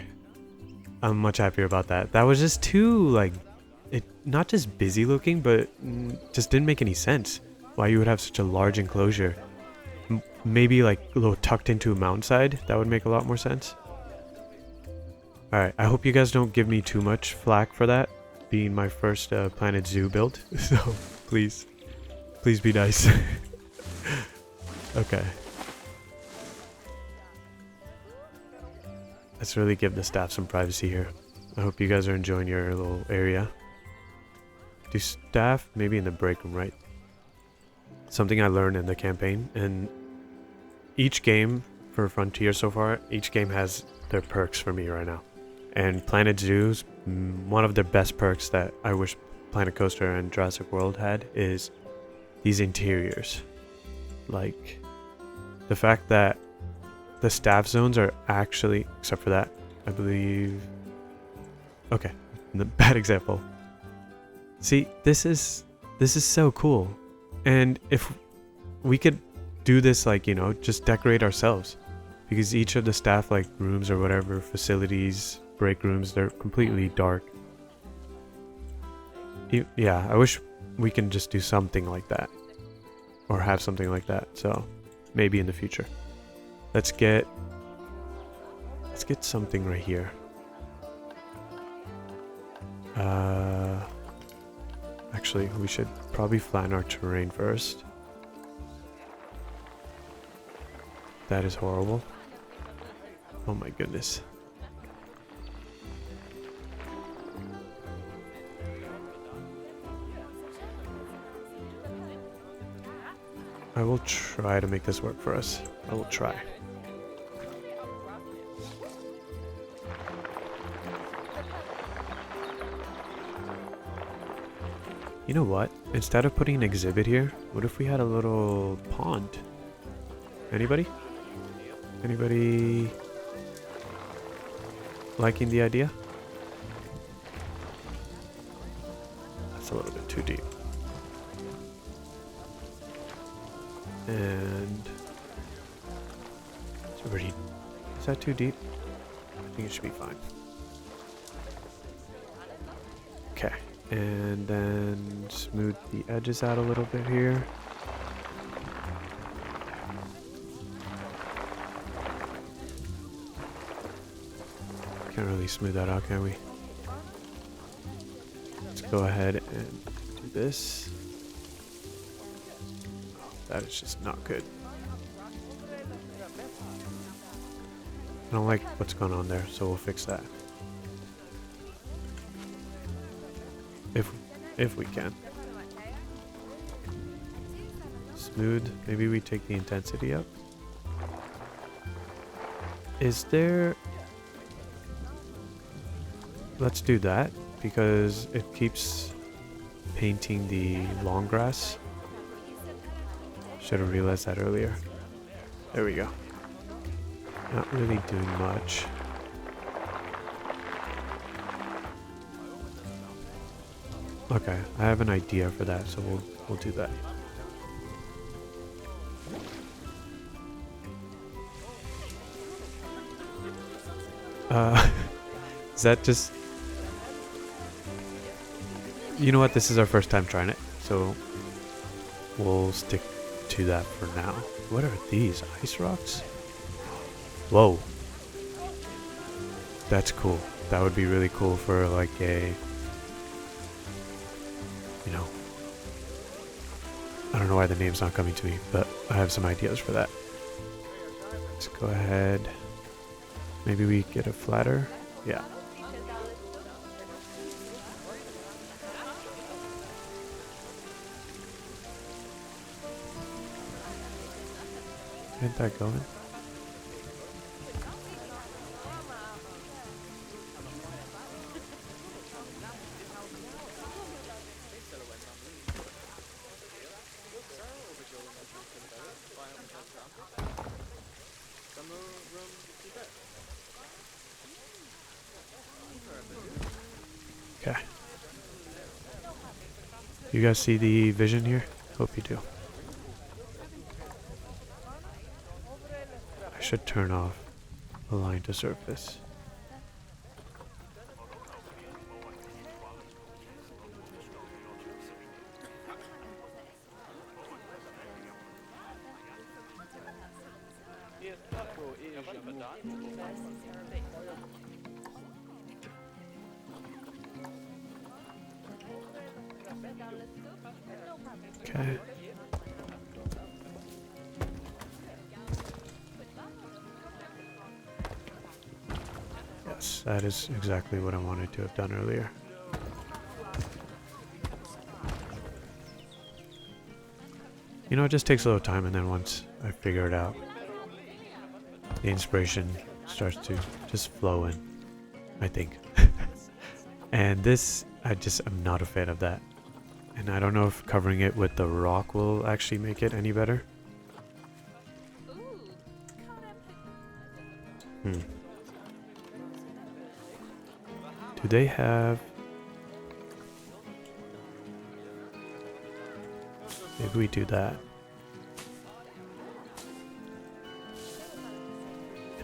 I'm much happier about that. That was just too, like... not just busy looking, but just didn't make any sense. Why you would have such a large enclosure. Maybe like a little tucked into a mountainside. That would make a lot more sense. Alright, I hope you guys don't give me too much flack for that. Being my first Planet Zoo build. So, please. Please be nice. Okay. Let's really give the staff some privacy here. I hope you guys are enjoying your little area. Do staff maybe in the break room, right? Something I learned in the campaign, and each game for Frontier so far, each game has their perks for me right now. And Planet Zoo's, one of their best perks that I wish Planet Coaster and Jurassic World had is these interiors. Like, the fact that the staff zones are actually, except for that, I believe... Okay, the bad example. See, this is so cool. And if we could do this, like, you know, just decorate ourselves. Because each of the staff, like, rooms or whatever, facilities, break rooms, they're completely dark. Yeah, I wish we can just do something like that. Or have something like that. So, maybe in the future. Let's get something right here. Actually, we should probably flatten our terrain first. That is horrible. Oh my goodness. I will try to make this work for us. I will try. You know what? Instead of putting an exhibit here, what if we had a little pond? Anybody? Anybody liking the idea? That's a little bit too deep. And it's already... Is that too deep? I think it should be fine. Okay. And then smooth the edges out a little bit here. Can't really smooth that out, can we? Let's go ahead and do this. Oh, that is just not good. I don't like what's going on there, so we'll fix that. If we can. Smooth. Maybe we take the intensity up. Is there... Let's do that, because it keeps painting the long grass. Should have realized that earlier. There we go. Not really doing much. Okay, I have an idea for that, so we'll do that. Is that just... You know what? This is our first time trying it, so we'll stick to that for now. What are these? Ice rocks? Whoa. That's cool. That would be really cool for like a... You know... I don't know why the name's not coming to me, but I have some ideas for that. Let's go ahead. Maybe we get a flatter? Yeah. Get that going. Okay. You guys see the vision here? Hope you do. I should turn off align to surface. Okay. Yes, that is exactly what I wanted to have done earlier. You know, it just takes a little time, and then once I figure it out, the inspiration starts to just flow in, I think. And this, I'm not a fan of that. And I don't know if covering it with the rock will actually make it any better. Do they have... Maybe we do that.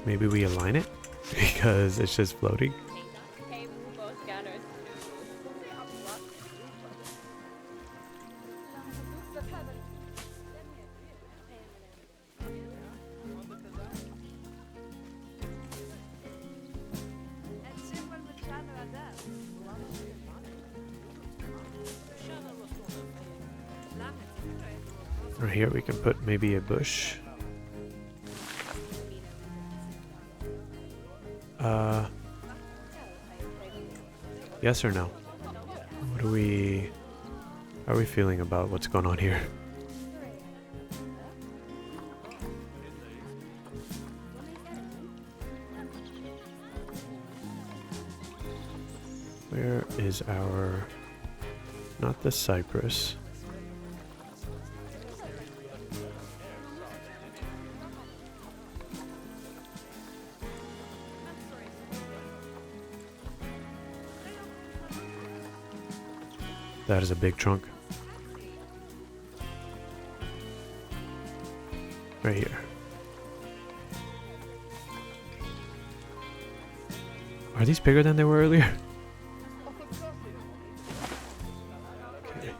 Maybe we align it because it's just floating. Right here we can put maybe a bush. Yes or no? What are we... How are we feeling about what's going on here? Where is our... Not the cypress. That is a big trunk. Right here. Are these bigger than they were earlier? Okay.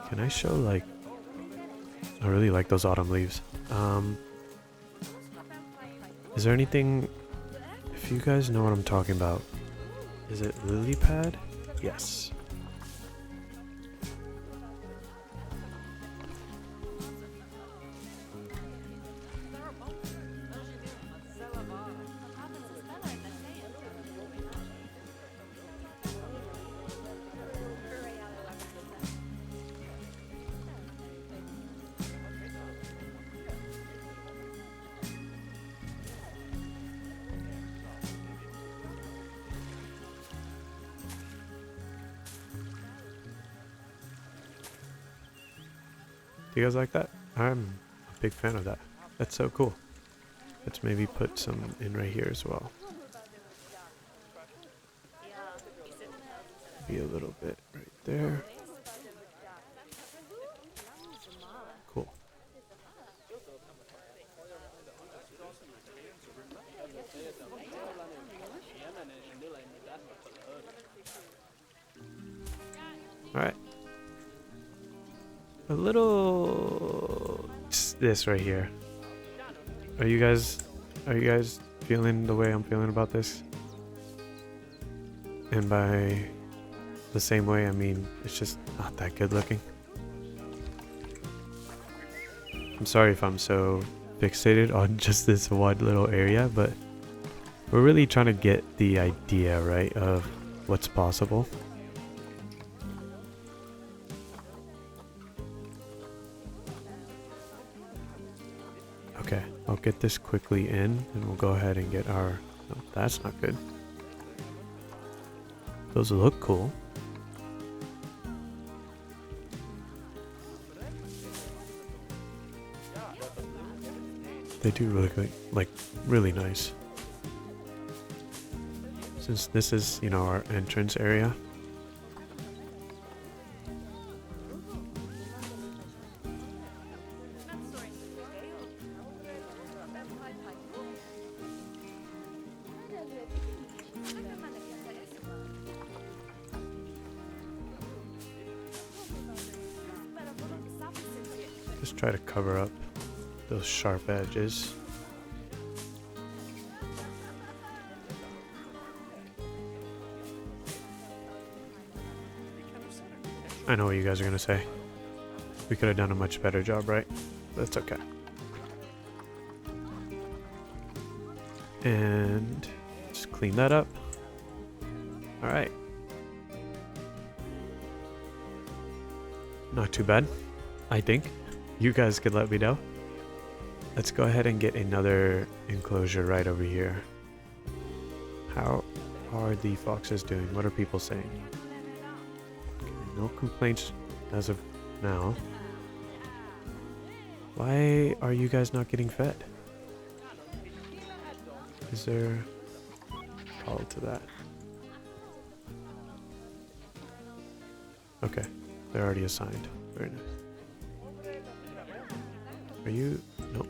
Can I show like... I really like those autumn leaves. Is there anything... If you guys know what I'm talking about. Is it lily pad? Yes. Do you guys like that? I'm a big fan of that. That's so cool. Let's maybe put some in right here as well. Be a little bit right there. Cool. Alright. A little... this right here. Are you guys feeling the way I'm feeling about this? And by the same way, I mean, it's just not that good looking. I'm sorry if I'm so fixated on just this one little area, but we're really trying to get the idea, right, of what's possible. Okay, I'll get this quickly in and we'll go ahead and get our... No, that's not good. Those look cool. They do look like really nice. Since this is, you know, our entrance area. Just try to cover up those sharp edges. I know what you guys are gonna say. We could have done a much better job, right? That's okay. And just clean that up. All right. Not too bad, I think. You guys could let me know. Let's go ahead and get another enclosure right over here. How are the foxes doing? What are people saying? Okay, no complaints as of now. Why are you guys not getting fed? Is there a call to that? Okay, they're already assigned. Very nice. Are you... No.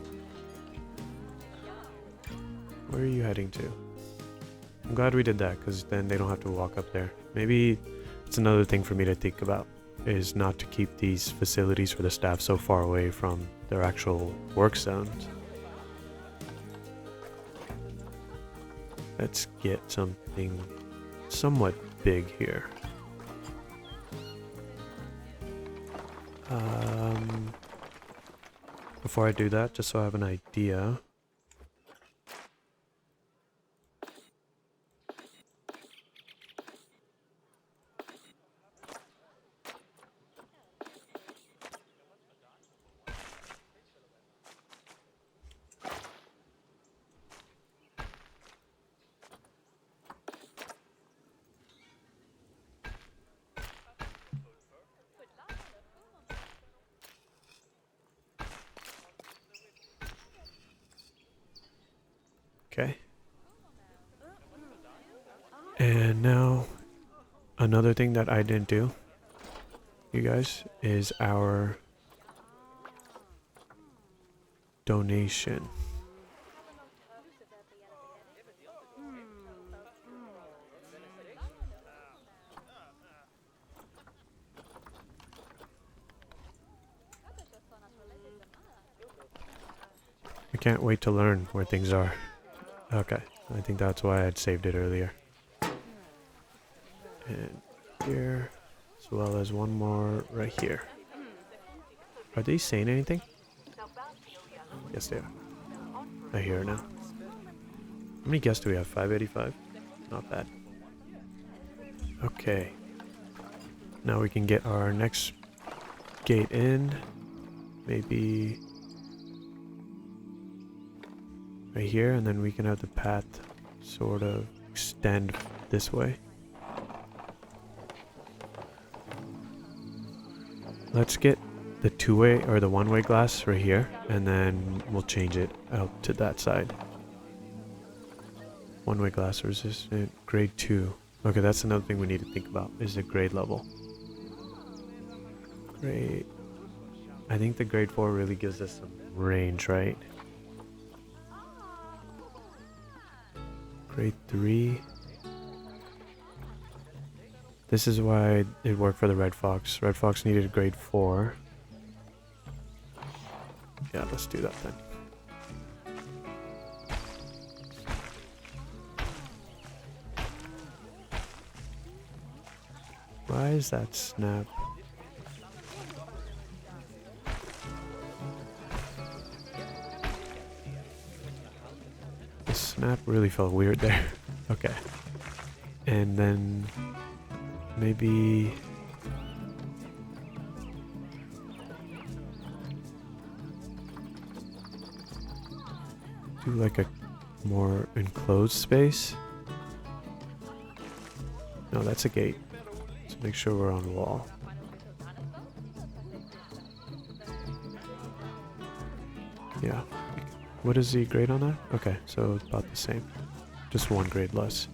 Where are you heading to? I'm glad we did that, because then they don't have to walk up there. Maybe it's another thing for me to think about, is not to keep these facilities for the staff so far away from their actual work zones. Let's get something somewhat big here. Before I do that, just so I have an idea. Okay. And now, another thing that I didn't do, you guys, is our donation. I can't wait to learn where things are. Okay, I think that's why I'd saved it earlier. And here, as well as one more right here. Are they saying anything? Yes, they are. I hear it now. How many guests do we have? 585? Not bad. Okay. Now we can get our next gate in. Maybe right here, and then we can have the path sort of extend this way. Let's get the two-way or the one-way glass right here, and then we'll change it out to that side. One-way glass resistant, grade 2. Okay, that's another thing we need to think about, is the grade level. Grade... I think the grade 4 really gives us some range, right? Grade 3... This is why it worked for the Red Fox. Red Fox needed a grade 4. Yeah, let's do that then. Why is that snap? The snap really felt weird there. Okay. And then maybe do like a more enclosed space. No, that's a gate. So make sure we're on the wall. Yeah. What is the grade on that? Okay, so it's about the same. Just one grade less.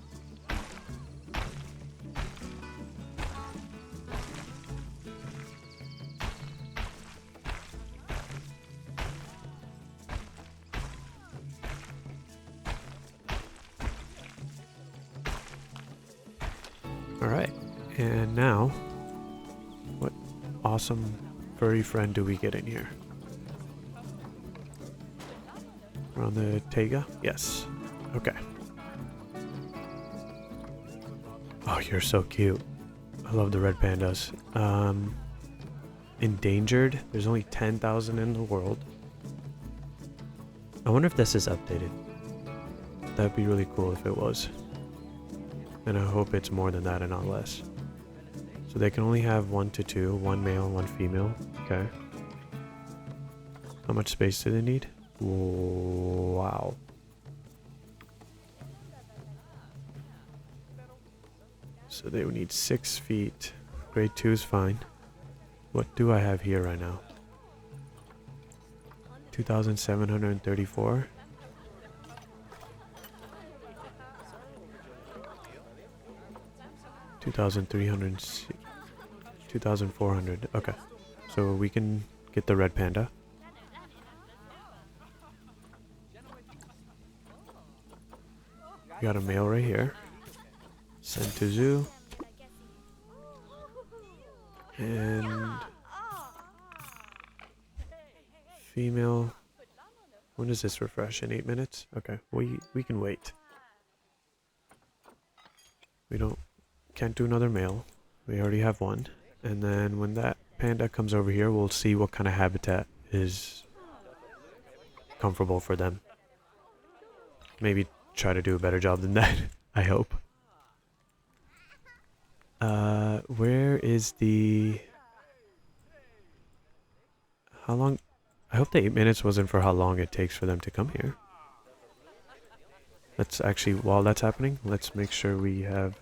Alright, and now, what awesome furry friend do we get in here? We're on the taiga? Yes. Okay. Oh, you're so cute. I love the red pandas. Endangered? There's only 10,000 in the world. I wonder if this is updated. That'd be really cool if it was. And I hope it's more than that and not less. So they can only have 1 to 2, 1 male, 1 female. Okay. How much space do they need? Wow. So they would need 6 feet. Grade 2 is fine. What do I have here right now? 2,734. 2,300, 2,400. Okay, so we can get the red panda. We got a male right here. Send to zoo. And female. When does this refresh? In 8 minutes? Okay, we can wait. We can't do another male. We already have one. And then when that panda comes over here, we'll see what kind of habitat is comfortable for them. Maybe try to do a better job than that. I hope. Where is the... How long... I hope the 8 minutes wasn't for how long it takes for them to come here. Let's actually, while that's happening, let's make sure we have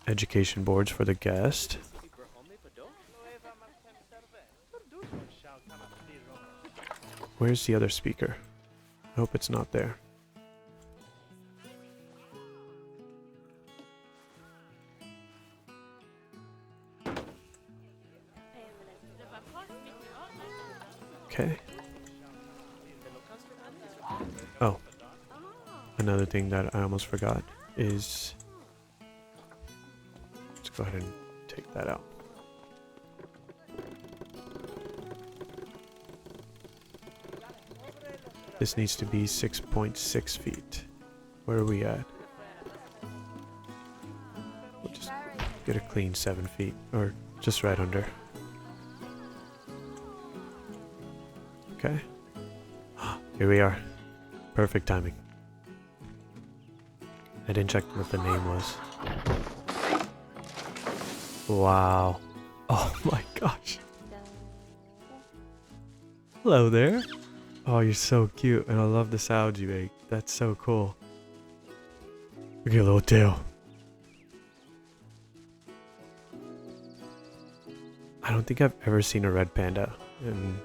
education boards for the guest. Where's the other speaker? I hope it's not there. Okay. Oh. Another thing that I almost forgot is... Let's go ahead and take that out. This needs to be 6.6 feet. Where are we at? We'll just get a clean 7 feet, or just right under. Okay. Here we are. Perfect timing. I didn't check what the name was. Wow. Oh my gosh. Hello there. Oh, you're so cute, and I love the sounds you make. That's so cool. Look at your little tail. I don't think I've ever seen a red panda in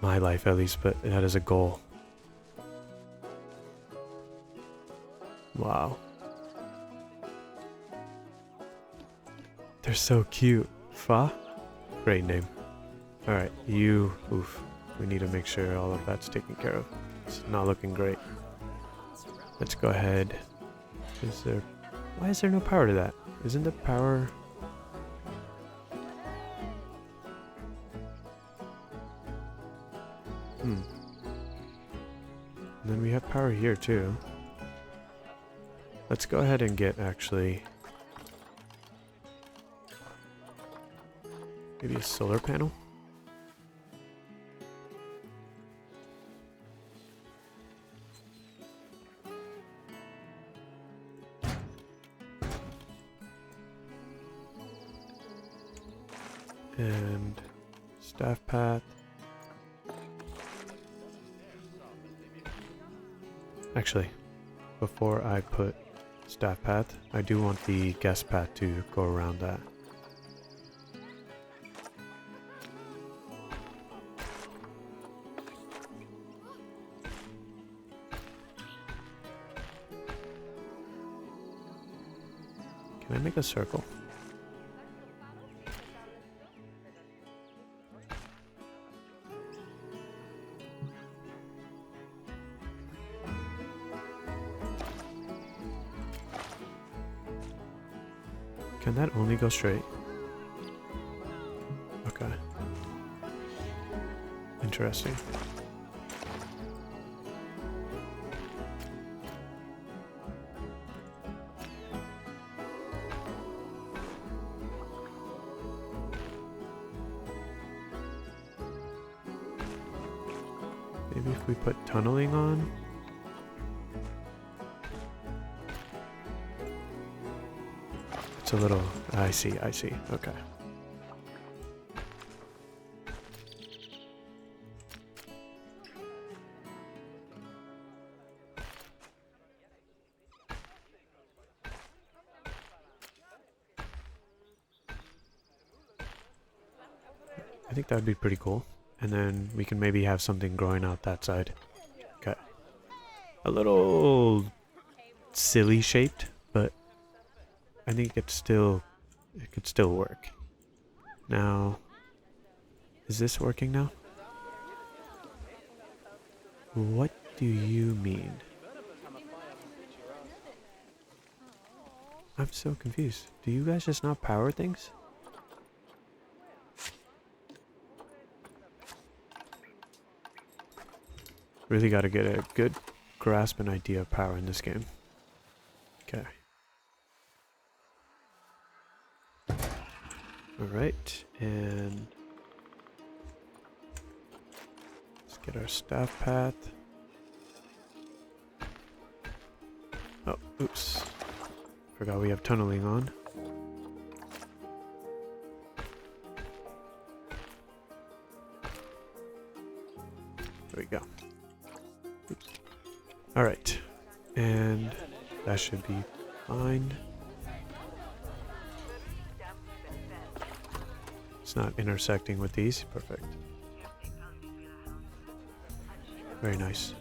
my life, at least, but that is a goal. Wow. They're so cute. Fa? Great name. Alright, you... Oof. We need to make sure all of that's taken care of. It's not looking great. Let's go ahead. Is there... Why is there no power to that? Isn't the power... And then we have power here too. Let's go ahead and get actually... Maybe a solar panel? And staff path. Actually, before I put staff path, I do want the guest path to go around that. Can I make a circle? Can that only go straight? Okay. Interesting. Maybe if we put tunneling on? It's a little... I see. Okay. I think that would be pretty cool. And then we can maybe have something growing out that side. Okay. A little silly shaped, but I think it could still work. Now, is this working now? What do you mean? I'm so confused. Do you guys just not power things? Really got to get a good grasp and idea of power in this game. Okay. Alright, and let's get our staff path. Oh, oops. Forgot we have tunneling on. There we go. Oops. Alright, and that should be fine. It's not intersecting with these. Perfect. Very nice.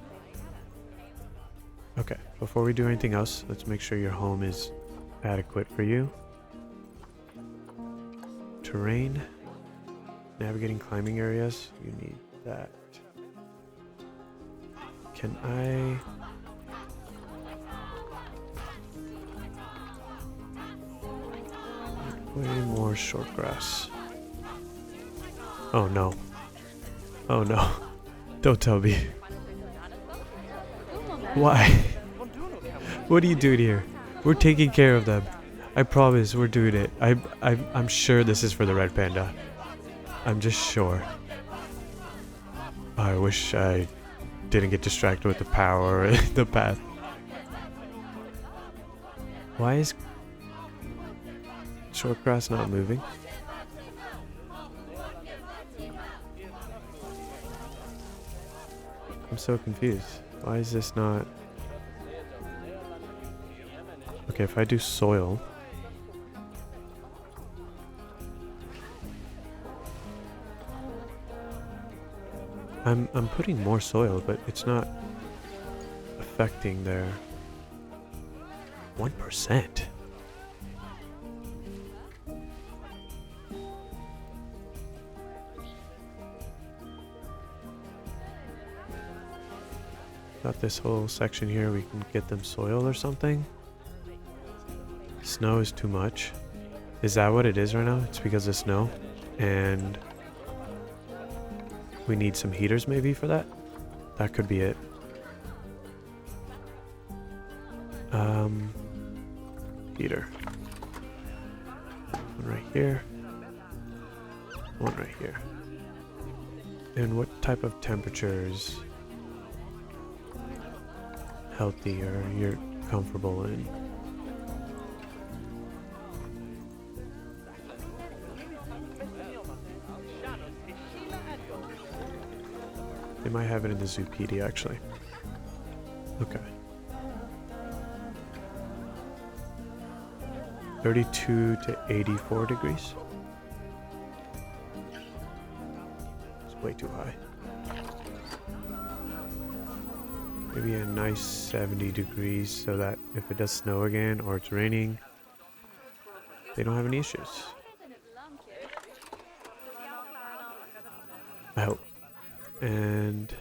Okay, before we do anything else, let's make sure your home is adequate for you. Terrain. Navigating climbing areas. You need that. Can I... Way more short grass. Oh no. Oh no. Don't tell me. Why? What are you doing here? We're taking care of them. I promise we're doing it. I'm sure this is for the red panda. I'm just sure. I wish I didn't get distracted with the power in the path. Why is short grass not moving? I'm so confused. Why is this not... Okay, if I do soil... I'm putting more soil, but it's not affecting their... 1%. Got this whole section here, we can get them soil or something. Snow is too much. Is that what it is right now? It's because of snow. And we need some heaters maybe for that? That could be it. Heater. One right here. One right here. And what type of temperatures healthy or you're comfortable in? They might have it in the Zoopedia actually. Okay. 32 to 84 degrees. It's way too high. Maybe a nice 70 degrees so that if it does snow again or it's raining, they don't have any issues. I hope. And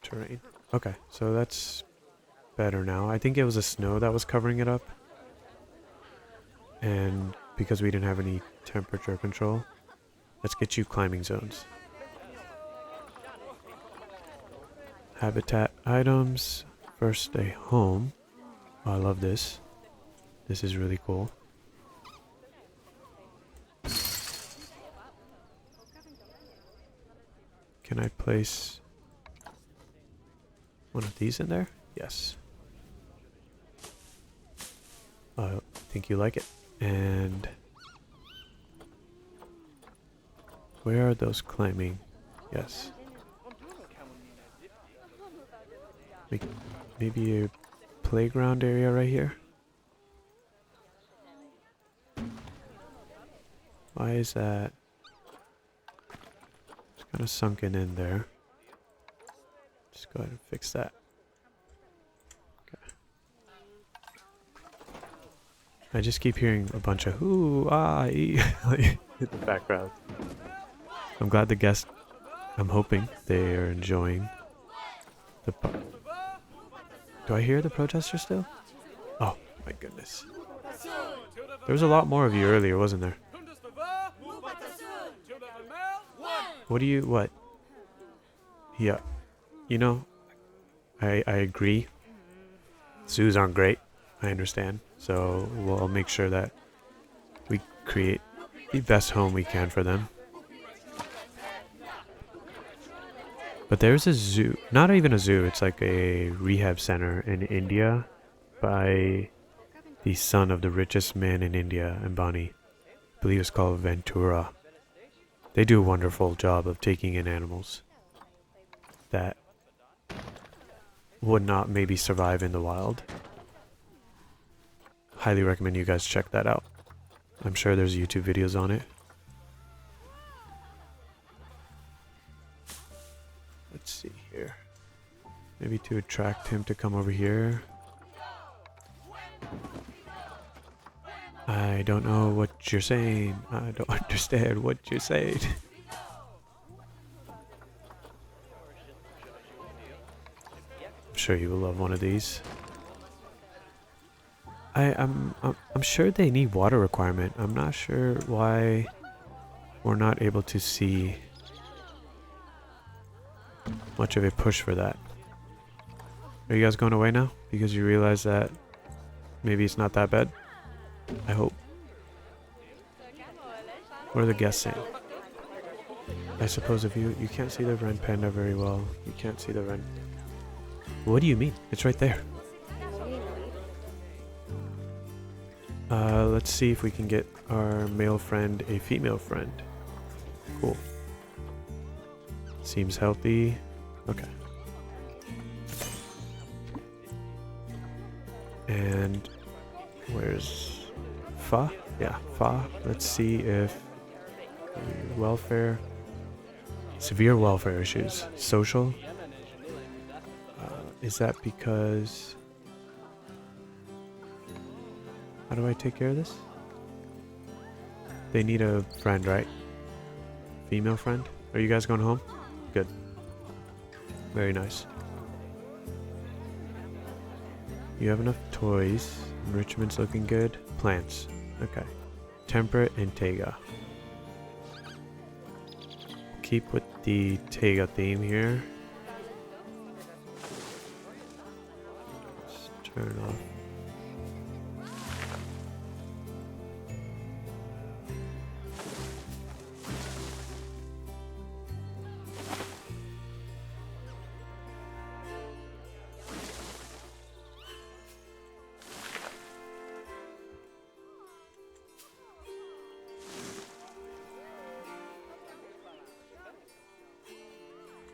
terrain. Okay, so that's better now. I think it was the snow that was covering it up. And because we didn't have any temperature control, let's get you climbing zones. Habitat items. First day home. Oh, I love this. This is really cool. Can I place one of these in there? Yes. I think you like it. And where are those climbing? Yes. Maybe a playground area right here. Why is that? It's kind of sunken in there. Just go ahead and fix that. Okay. I just keep hearing a bunch of ooh, ah, ee in the background. I'm glad the guests, I'm hoping they are enjoying the Do I hear the protesters still? Oh my goodness. There was a lot more of you earlier, wasn't there? What? Yeah. You know, I agree. Zoos aren't great. I understand. So we'll make sure that we create the best home we can for them. But there's a zoo, not even a zoo, it's like a rehab center in India by the son of the richest man in India, Ambani. I believe it's called Ventura. They do a wonderful job of taking in animals that would not maybe survive in the wild. Highly recommend you guys check that out. I'm sure there's YouTube videos on it. Let's see here. Maybe to attract him to come over here. I don't know what you're saying. I don't understand what you're saying. I'm sure you will love one of these. I'm sure they need water requirement. I'm not sure why we're not able to see much of a push for that. Are you guys going away now? Because you realize that maybe it's not that bad? I hope. What are the guests saying? I suppose if you can't see the Ren Panda very well. You can't see the Ren. What do you mean? It's right there. Let's see if we can get our male friend a female friend. Cool. Seems healthy. Okay. And where's Fa? Yeah, Fa. Let's see if welfare Severe welfare issues. Social. Is that because... How do I take care of this? They need a friend, right? Female friend? Are you guys going home? Good. Very nice. You have enough toys. Enrichment's looking good. Plants. Okay. Temperate and taiga. Keep with the taiga theme here. Let's turn off.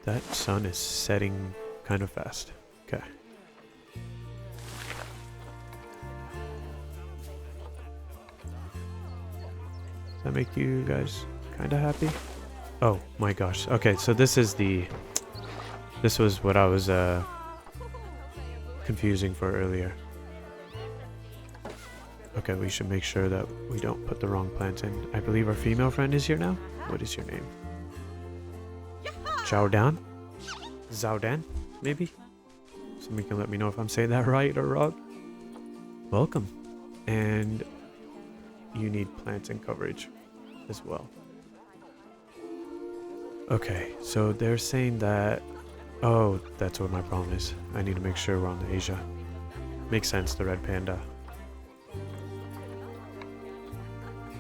That sun is setting kind of fast. Okay. Does that make you guys kind of happy? Oh my gosh. Okay, so this is the... This was what I was confusing for earlier. Okay, we should make sure that we don't put the wrong plants in. I believe our female friend is here now. What is your name? Zhaodan? Zhaodan, maybe? Somebody can let me know if I'm saying that right or wrong. Welcome. And you need plants and coverage as well. Okay, so they're saying that... Oh, that's what my problem is. I need to make sure we're on the Asia. Makes sense, the red panda.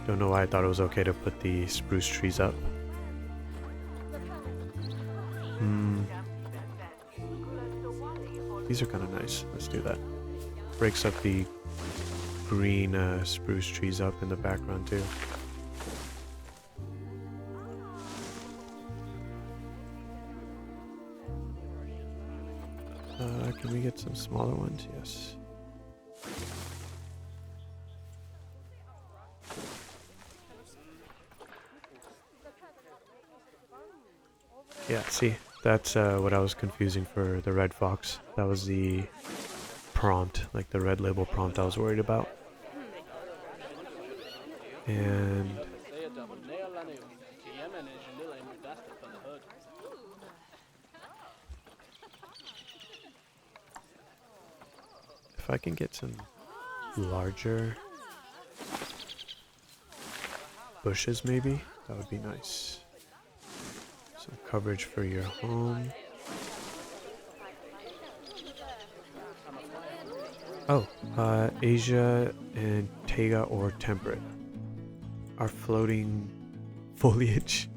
Don't know why I thought it was okay to put the spruce trees up. These are kind of nice. Let's do that. Breaks up the green spruce trees up in the background too. Can we get some smaller ones? Yes. Yeah, see, that's what I was confusing for the red fox. That was the prompt, like the red label prompt I was worried about. And if I can get some larger bushes maybe, that would be nice. Some coverage for your home. Oh, Asia and taiga or temperate. Our floating foliage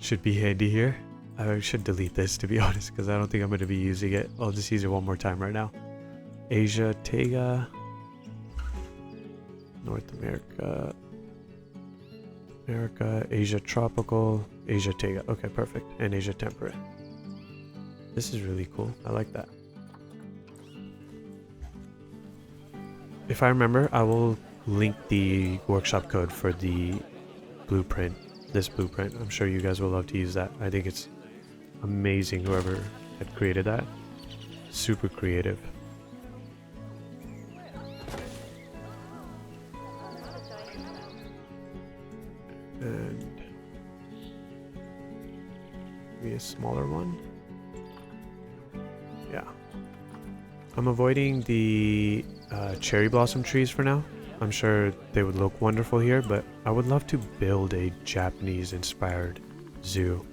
should be handy here. I should delete this to be honest because I don't think I'm going to be using it. I'll just use it one more time right now. Asia, taiga, North America, Asia tropical, Asia taiga. Okay, perfect. And Asia temperate. This is really cool. I like that. If I remember, I will link the workshop code for the blueprint. This blueprint. I'm sure you guys will love to use that. I think it's amazing whoever had created that. Super creative. And maybe a smaller one. Yeah. I'm avoiding the cherry blossom trees for now. I'm sure they would look wonderful here, but I would love to build a Japanese inspired zoo.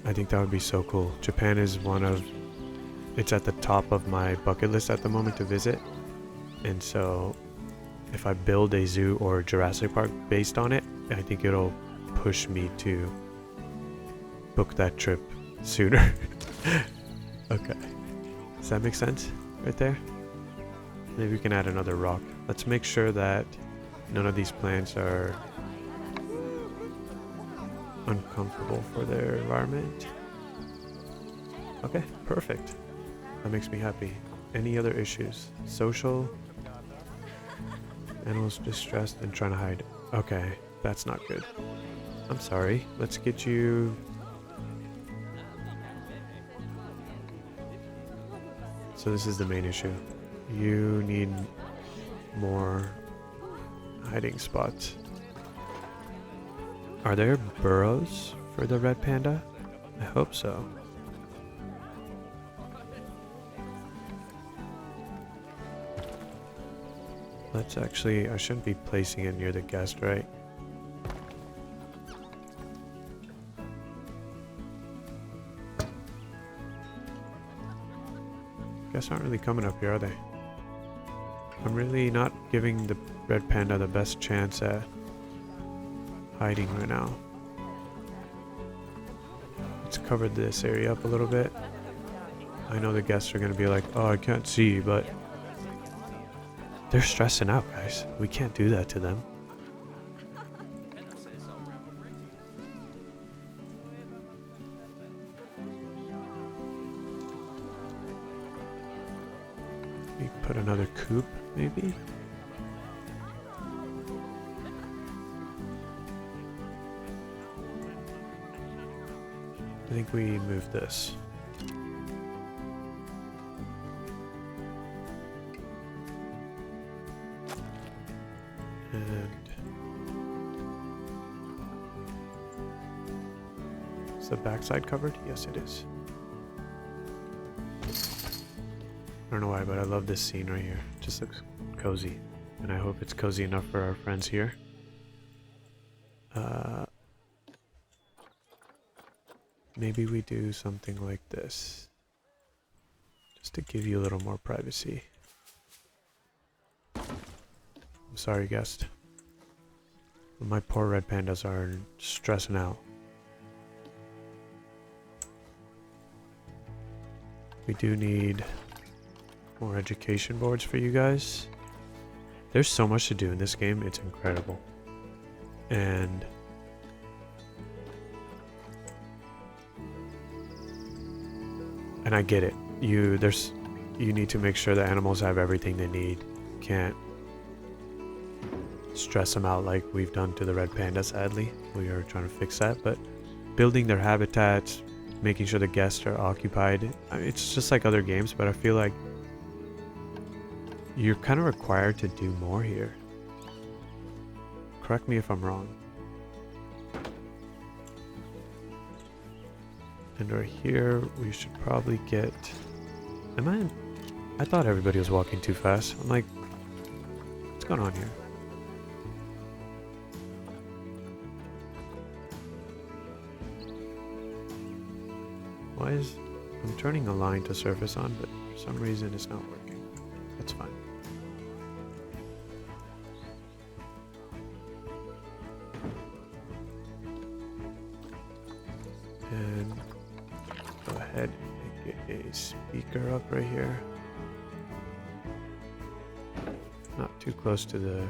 I think that would be so cool. Japan is it's at the top of my bucket list at the moment to visit. And so if I build a zoo or Jurassic Park based on it, I think it'll push me to book that trip sooner. Okay. Does that make sense right there? Maybe we can add another rock. Let's make sure that none of these plants are uncomfortable for their environment. Okay, perfect. That makes me happy. Any other issues? Social? Animals distressed and trying to hide. Okay, that's not good. I'm sorry. Let's get you... So this is the main issue. You need more hiding spots. Are there burrows for the red panda? I hope so. Let's actually... I shouldn't be placing it near the guest, right? Guests aren't really coming up here, are they? I'm really not giving the red panda the best chance at hiding right now. Let's cover this area up a little bit. I know the guests are going to be like, oh, I can't see, but they're stressing out, guys. We can't do that to them. We put another coop, maybe? I think we move this. And is the backside covered? Yes, it is. I don't know why, but I love this scene right here. It just looks cozy. And I hope it's cozy enough for our friends here. Maybe we do something like this. Just to give you a little more privacy. I'm sorry, guest. But my poor red pandas are stressing out. We do need more education boards for you guys. There's so much to do in this game, it's incredible. And I get it. You need to make sure the animals have everything they need. You can't stress them out like we've done to the red panda, sadly. We are trying to fix that, but building their habitats, making sure the guests are occupied. I mean, it's just like other games, but I feel like you're kind of required to do more here. Correct me if I'm wrong. And right here, we should probably get... I thought everybody was walking too fast. I'm like, what's going on here? Why is... I'm turning a line to surface on, but for some reason it's not working. That's fine. And go ahead and get a speaker up right here. Not too close to the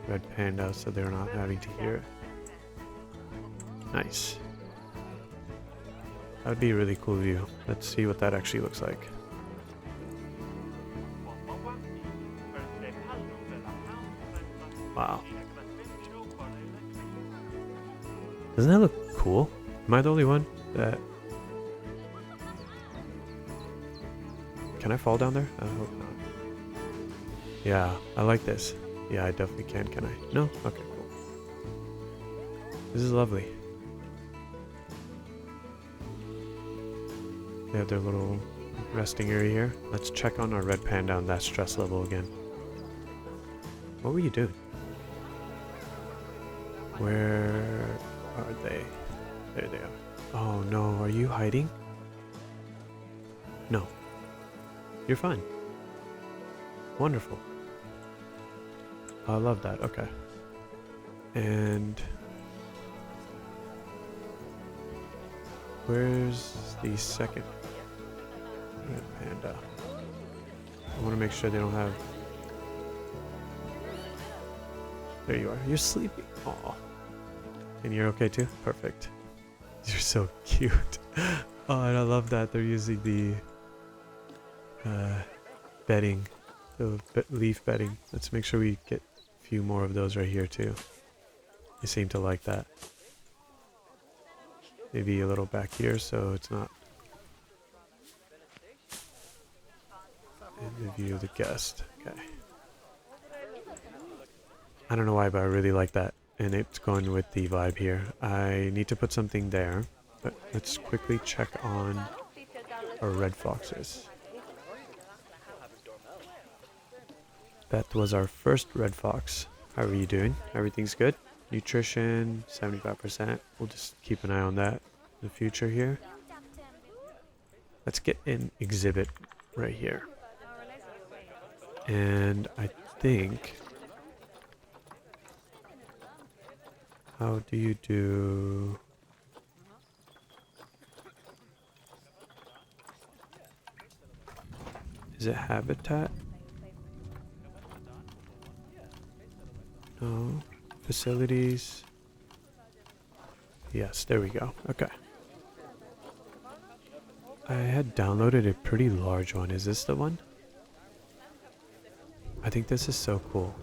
red panda so they're not having to hear it. Nice. That would be a really cool view. Let's see what that actually looks like. Wow. Doesn't that look cool? Am I the only one that... Can I fall down there? I hope not. Yeah, I like this. Yeah, I definitely can I? No? Okay, cool. This is lovely. They have their little resting area here. Let's check on our red panda on that stress level again. What were you doing? Where are they? There they are. Oh no, are you hiding? No. You're fine. Wonderful. I love that. Okay. And where's the second red panda? I want to make sure they don't have... There you are. You're sleeping. Aw. And you're okay too? Perfect. You're so cute. Oh, and I love that they're using the bedding, the leaf bedding. Let's make sure we get a few more of those right here too. They seem to like that. Maybe a little back here so it's not in the view of the guest. Okay. I don't know why, but I really like that. And it's going with the vibe here. I need to put something there, but let's quickly check on our red foxes. That was our first red fox. How are you doing? Everything's good? Nutrition, 75%. We'll just keep an eye on that in the future here. Let's get an exhibit right here. And I think... How do you do... Is it habitat? No. Facilities. Yes, there we go. Okay. I had downloaded a pretty large one. Is this the one? I think this is so cool.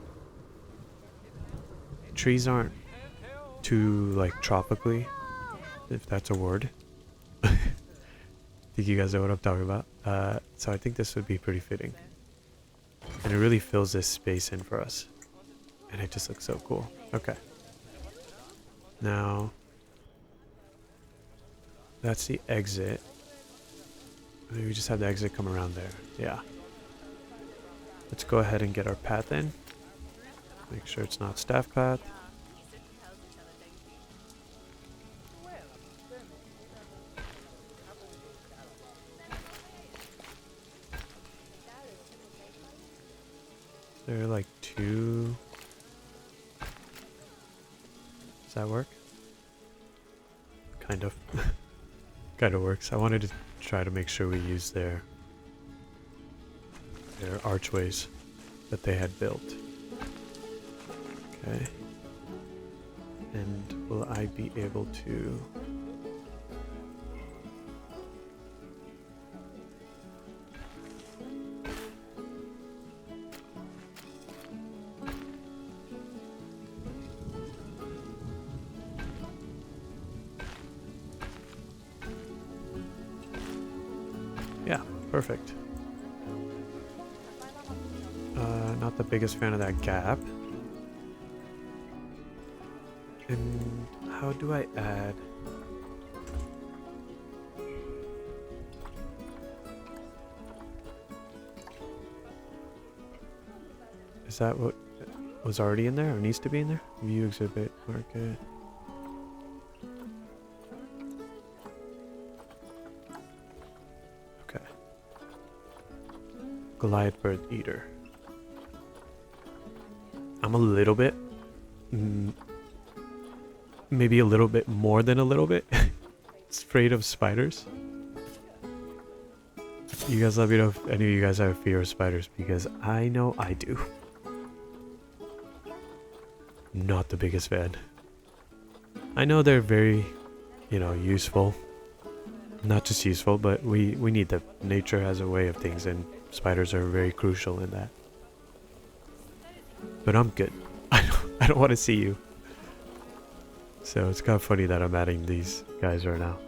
Trees aren't too, like, tropically, if that's a word. I think you guys know what I'm talking about. So I think this would be pretty fitting. And it really fills this space in for us. And it just looks so cool. Okay. Now, that's the exit. Maybe we just have the exit come around there. Yeah. Let's go ahead and get our path in. Make sure it's not staff path. There are like two. Does that work? Kind of. Kind of works. I wanted to try to make sure we use their archways that they had built. Okay. And will I be able to... Yeah, perfect. Not the biggest fan of that gap. And how do I add... Is that what was already in there or needs to be in there? View exhibit, market. Okay. Goliath bird eater. I'm a little bit, maybe a little bit more than a little bit afraid of spiders. You guys let me know if any of you guys have a fear of spiders, because I know I do. Not the biggest fan. I know they're very, useful. Not just useful, but we need them. Nature has a way of things, and spiders are very crucial in that. But I'm good. I don't want to see you. So it's kind of funny that I'm adding these guys right now.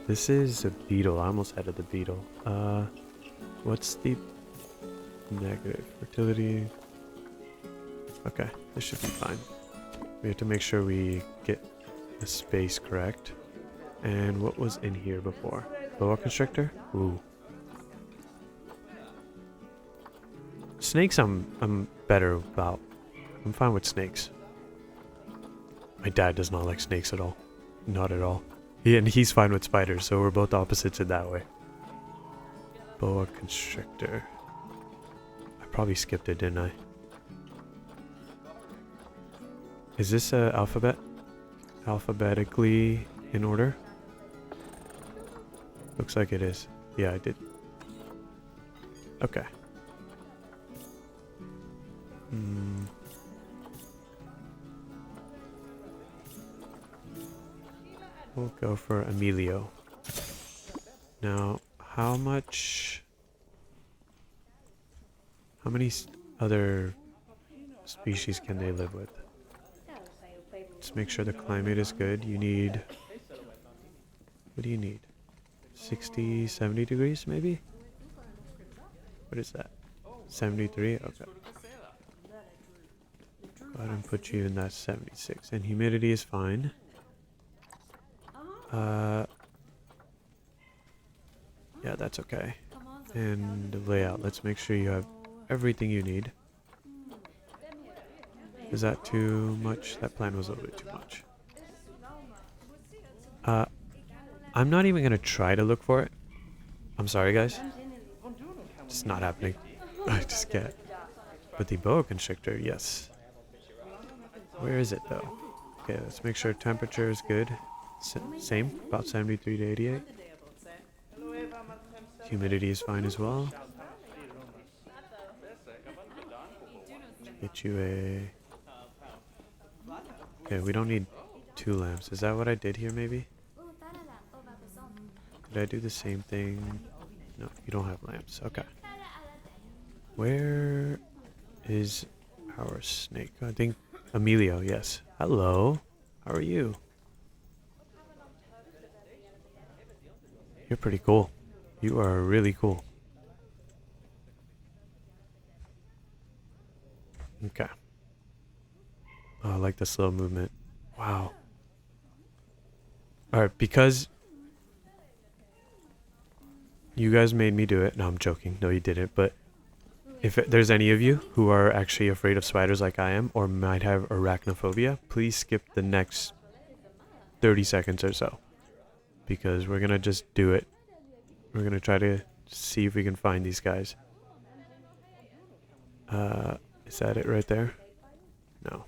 This is a beetle. I almost added the beetle. What's the negative fertility? Okay, this should be fine. We have to make sure we get the space correct. And what was in here before? Boa constrictor? Ooh. Snakes I'm better about. I'm fine with snakes. My dad does not like snakes at all. Not at all. And he's fine with spiders, so we're both opposites in that way. Boa constrictor. I probably skipped it, didn't I? Is this alphabet? Alphabetically in order? Looks like it is. Yeah, I did. Okay. We'll go for Emilio. Now, how many other species can they live with? Let's make sure the climate is good. You need What do you need? 60, 70 degrees maybe? What is that? 73? Okay. Go ahead and put you in that 76. And humidity is fine. Yeah, that's okay. And the layout, let's make sure you have everything you need. Is that too much? That plan was a little bit too much. I'm not even gonna try to look for it. I'm sorry, guys. It's not happening. I just can't. But the boa constrictor, yes. Where is it though? Okay, let's make sure temperature is good. Same, about 73 to 88. Humidity is fine as well. Get you a... Okay, we don't need 2 lamps. Is that what I did here maybe? Did I do the same thing? No, you don't have lamps. Okay. Where is our snake? I think Emilio, yes. Hello. How are you? You're pretty cool. You are really cool. Okay. Oh, I like the slow movement. Wow. Alright, because you guys made me do it. No, I'm joking. No, you didn't. But if there's any of you who are actually afraid of spiders like I am or might have arachnophobia, please skip the next 30 seconds or so. Because we're going to just do it. We're going to try to see if we can find these guys. Is that it right there? No.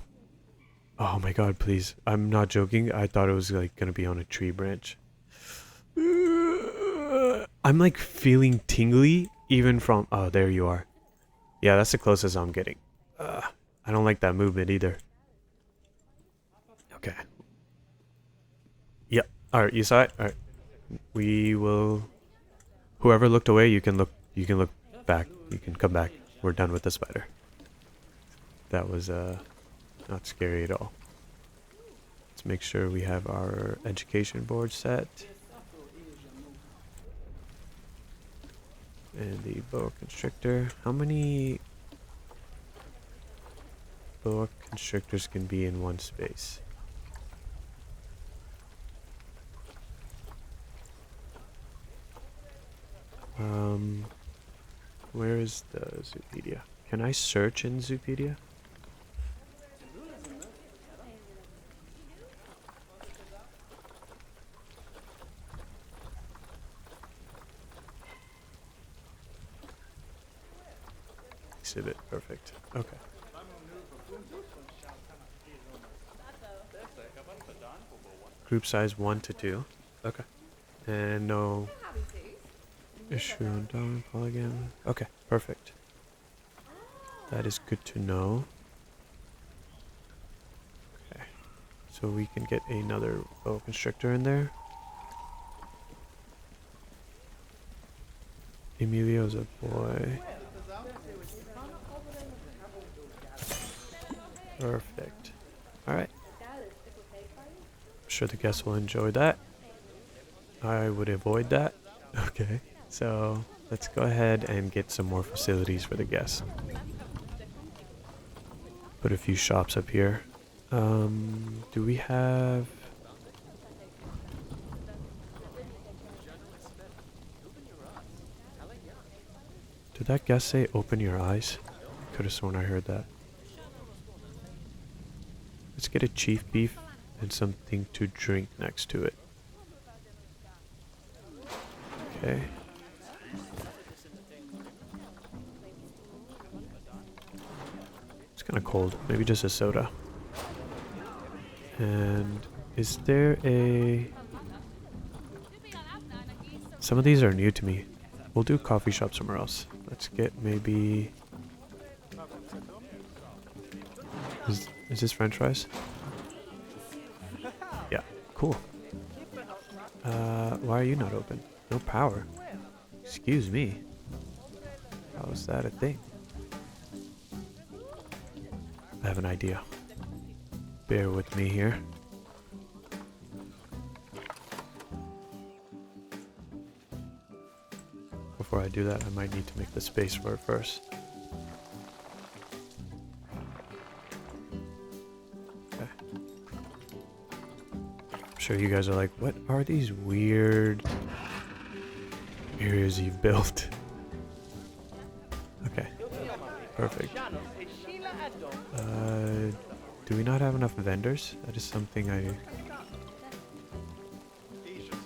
Oh my god, please. I'm not joking. I thought it was like going to be on a tree branch. I'm like feeling tingly even from... Oh, there you are. Yeah, that's the closest I'm getting. I don't like that movement either. Okay. Yep. Alright, you saw it? Alright. We will... Whoever looked away, you can look back. You can come back. We're done with the spider. That was not scary at all. Let's make sure we have our education board set. And the boa constrictor. How many boa constrictors can be in one space? Where is the Zoopedia? Can I search in Zoopedia? Exhibit, perfect. Okay. Group size 1 to 2. Okay. And no issue on down polygon. Okay, perfect. That is good to know. Okay. So we can get another boa constrictor in there. Emilio's a boy. Perfect. Alright. I'm sure the guests will enjoy that. I would avoid that. Okay. So let's go ahead and get some more facilities for the guests. Put a few shops up here. Do we have... Did that guest say open your eyes? Could have sworn I heard that. Let's get a chief beef and something to drink next to it. Okay. It's kind of cold. Maybe just a soda. And is there a... Some of these are new to me. We'll do coffee shop somewhere else. Let's get maybe... Is this french fries? Yeah, cool. Why are you not open? No power. Excuse me. How is that a thing? I have an idea. Bear with me here. before I do that, I might need to make the space for it first. Okay. I'm sure you guys are like, what are these weird areas you've built? Okay, perfect. Do we not have enough vendors? That is something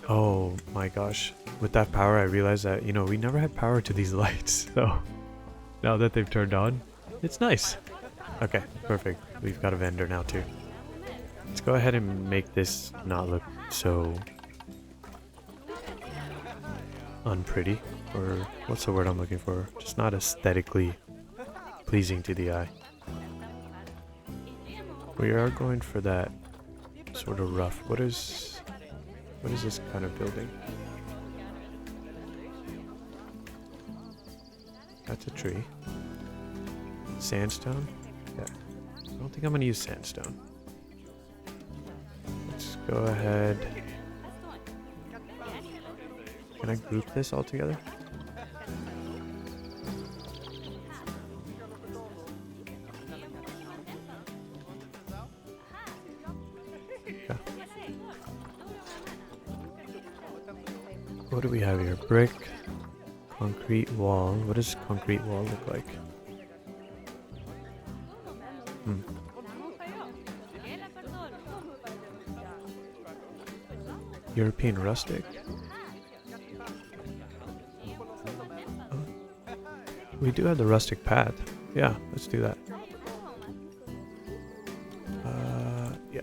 Oh my gosh. With that power, I realized that, you know, we never had power to these lights. So now that they've turned on, it's nice. Okay, perfect. We've got a vendor now too. Let's go ahead and make this not look so unpretty. Or what's the word I'm looking for? Just not aesthetically pleasing to the eye. We are going for that sort of rough. What is this kind of building? That's a tree. Sandstone? Yeah. I don't think I'm gonna use sandstone. Let's go ahead. Can I group this all together? What do we have here? Brick, concrete wall. What does concrete wall look like? European rustic. Oh. We do have the rustic path. Yeah, let's do that. Yeah.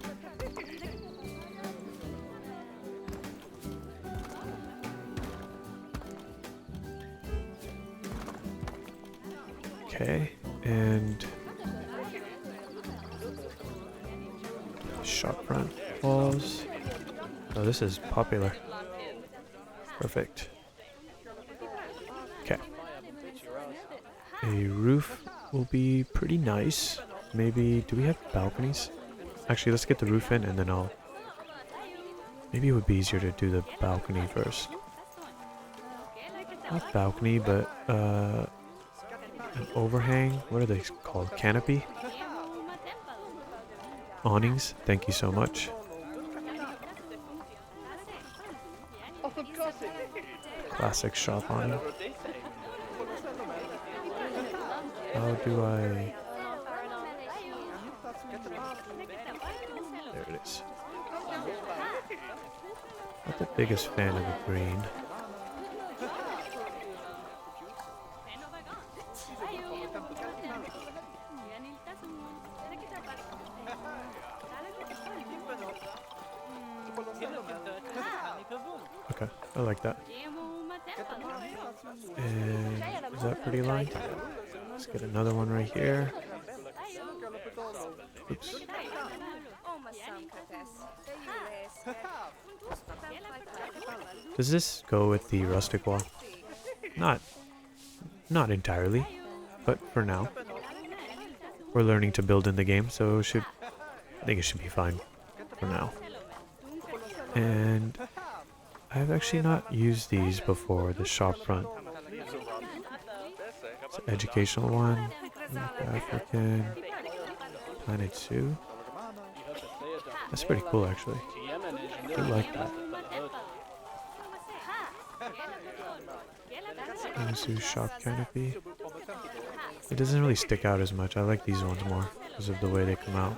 Okay, and shopfront walls. Oh, this is popular. Perfect. Okay. A roof will be pretty nice. Maybe, do we have balconies? Actually, let's get the roof in and then maybe it would be easier to do the balcony first. Not balcony, but an overhang. What are they called? Canopy? Awnings. Thank you so much. Classic shop awning. How do I... There it is. Not the biggest fan of the green. Okay, I like that. And is that pretty line? Let's get another one right here. Oops. Does this go with the rustic wall? Not entirely, but for now. We're learning to build in the game, so I think it should be fine for now. And I've actually not used these before, the shop front. It's an educational one, African, Planet Zoo. That's pretty cool actually. I do like that. Planet Zoo shop canopy. It doesn't really stick out as much. I like these ones more because of the way they come out.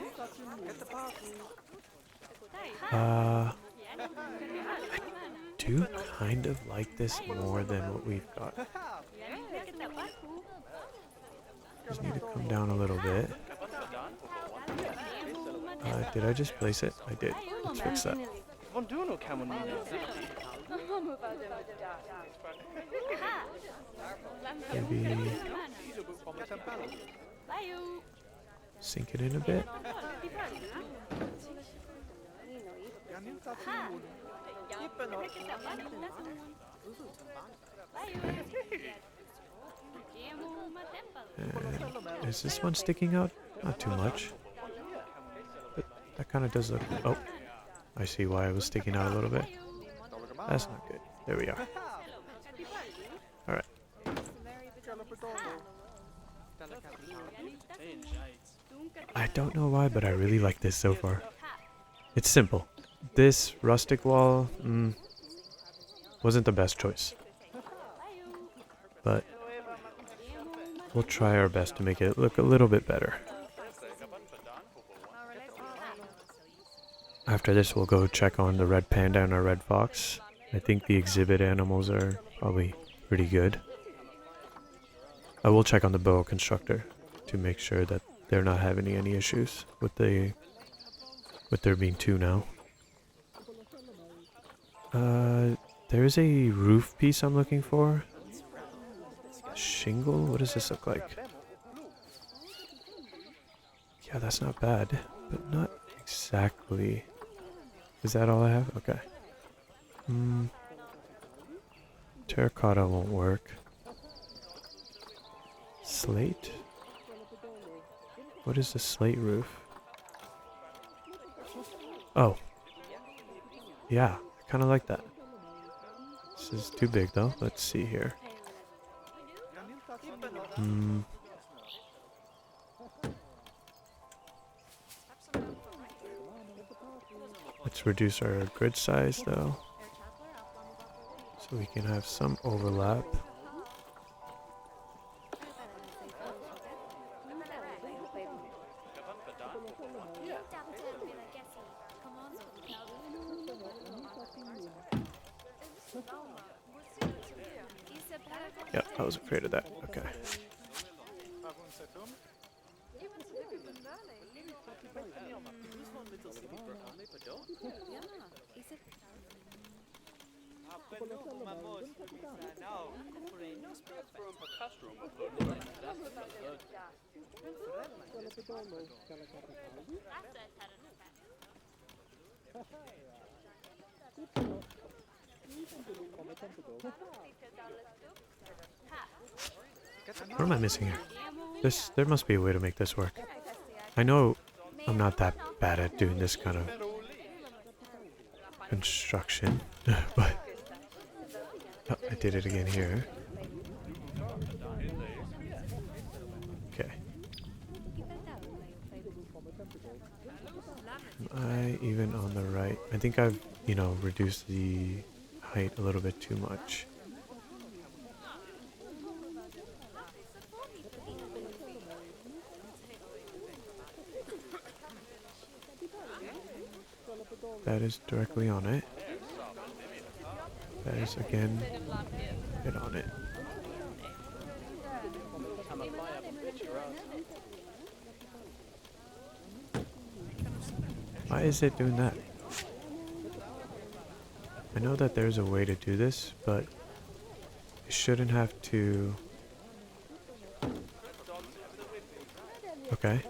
I do kind of like this more than what we've got. Just need to come down a little bit. Did I just place it? I did. Let's fix that. Maybe sink it in a bit. And is this one sticking out? Not too much. But that kind of does look... Oh, I see why it was sticking out a little bit. That's not good. There we are. Alright. I don't know why, but I really like this so far. It's simple. This rustic wall wasn't the best choice. But we'll try our best to make it look a little bit better. After this, we'll go check on the red panda and our red fox. I think the exhibit animals are probably pretty good. I will check on the boa constructor to make sure that they're not having any issues with there being two now. There's a roof piece I'm looking for. A shingle? What does this look like? Yeah, that's not bad, but not exactly. Is that all I have? Okay. Terracotta won't work. Slate? What is the slate roof? Oh. Yeah, I kind of like that. This is too big though. Let's see here. Let's reduce our grid size though, so we can have some overlap. Yep, I was afraid of that. Okay. What am I missing here? There must be a way to make this work. I know I'm not that bad at doing this kind of construction, but oh, I did it again here. Okay. Am I even on the right? I think I've, reduced the height a little bit too much. That is directly on it. That is again hit on it. Why is it doing that? I know that there's a way to do this, but it shouldn't have to. Okay.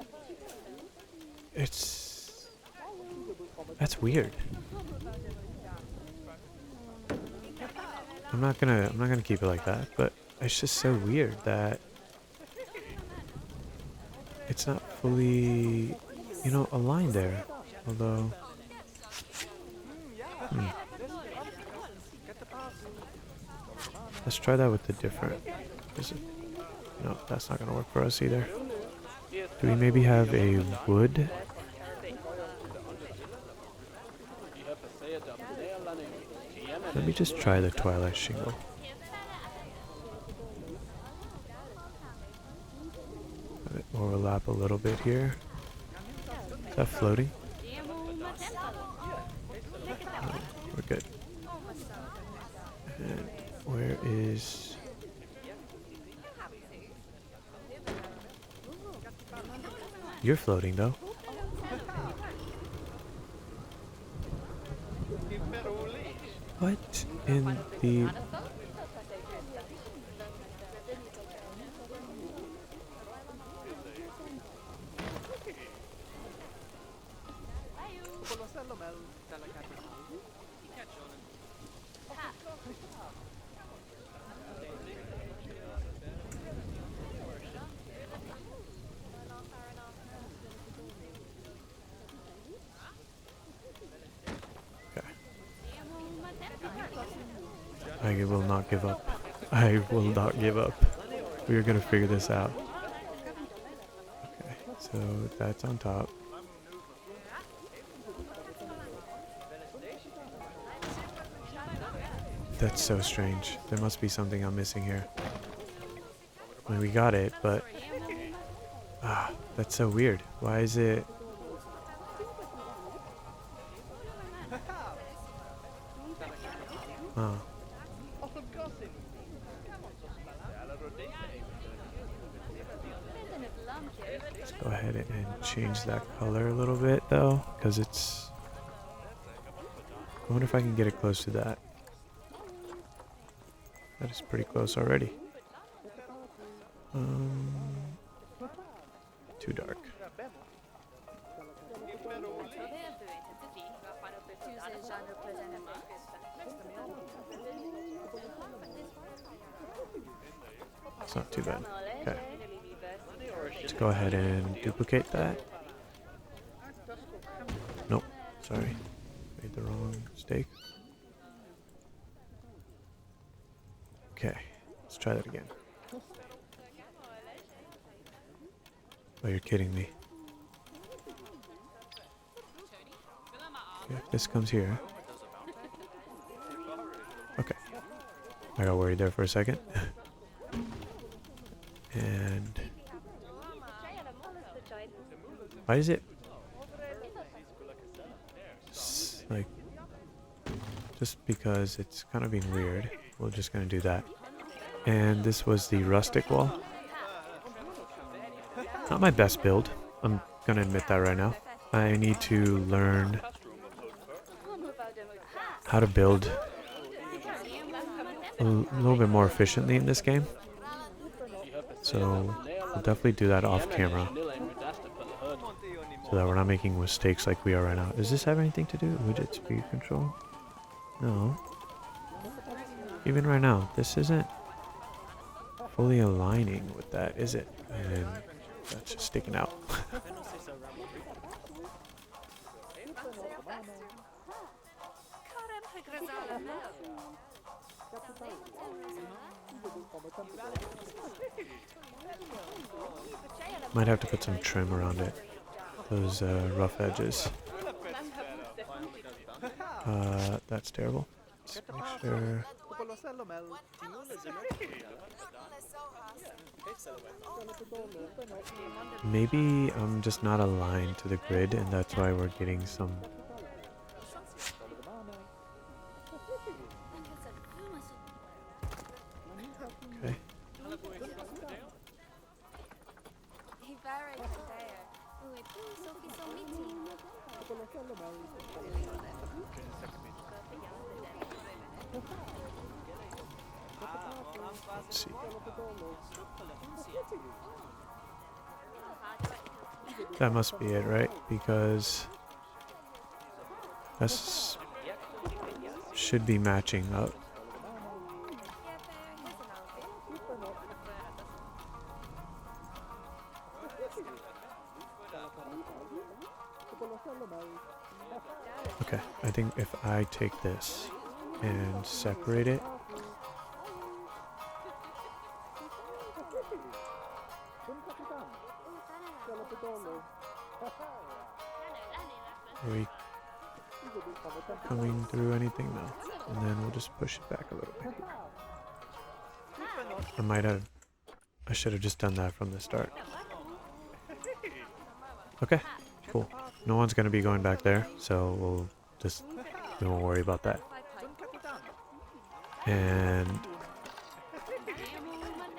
That's weird. I'm not gonna keep it like that, but it's just so weird that it's not fully, aligned there. Although, let's try that with the different. No, that's not gonna work for us either. Do we maybe have a wood? Let me just try the twilight shingle. Have it overlap a little bit here. Is that floating? No, we're good. And where is... You're floating though. What in the... I will not give up. I will not give up. We are gonna figure this out. Okay, so that's on top. That's so strange. There must be something I'm missing here. I mean, we got it, but... that's so weird. Why is it... Oh. Let's go ahead and change that color a little bit, though, because it's... I wonder if I can get it close to that. That is pretty close already. Too dark. It's not too bad. Okay. Let's go ahead and duplicate that. Nope. Sorry. Made the wrong mistake. Okay. Let's try that again. Oh, you're kidding me. Okay, if this comes here. Okay. I got worried there for a second. And... why is it... like... just because it's kind of being weird. We're just gonna do that. And this was the rustic wall. Not my best build. I'm gonna admit that right now. I need to learn how to build a little bit more efficiently in this game. So we'll definitely do that off camera, so that we're not making mistakes like we are right now. Does this have anything to do with its speed control? No. Even right now, this isn't fully aligning with that, is it? And that's just sticking out. Might have to put some trim around it. Those rough edges. That's terrible. Let's make sure. Maybe I'm just not aligned to the grid, and that's why we're getting some... okay. Let's see. That must be it, right? Because this should be matching up. Okay, I think if I take this and separate it, are we coming through anything? No. And then we'll just push it back a little bit. I should have just done that from the start. Okay, cool. No one's going to be going back there, so we won't worry about that. And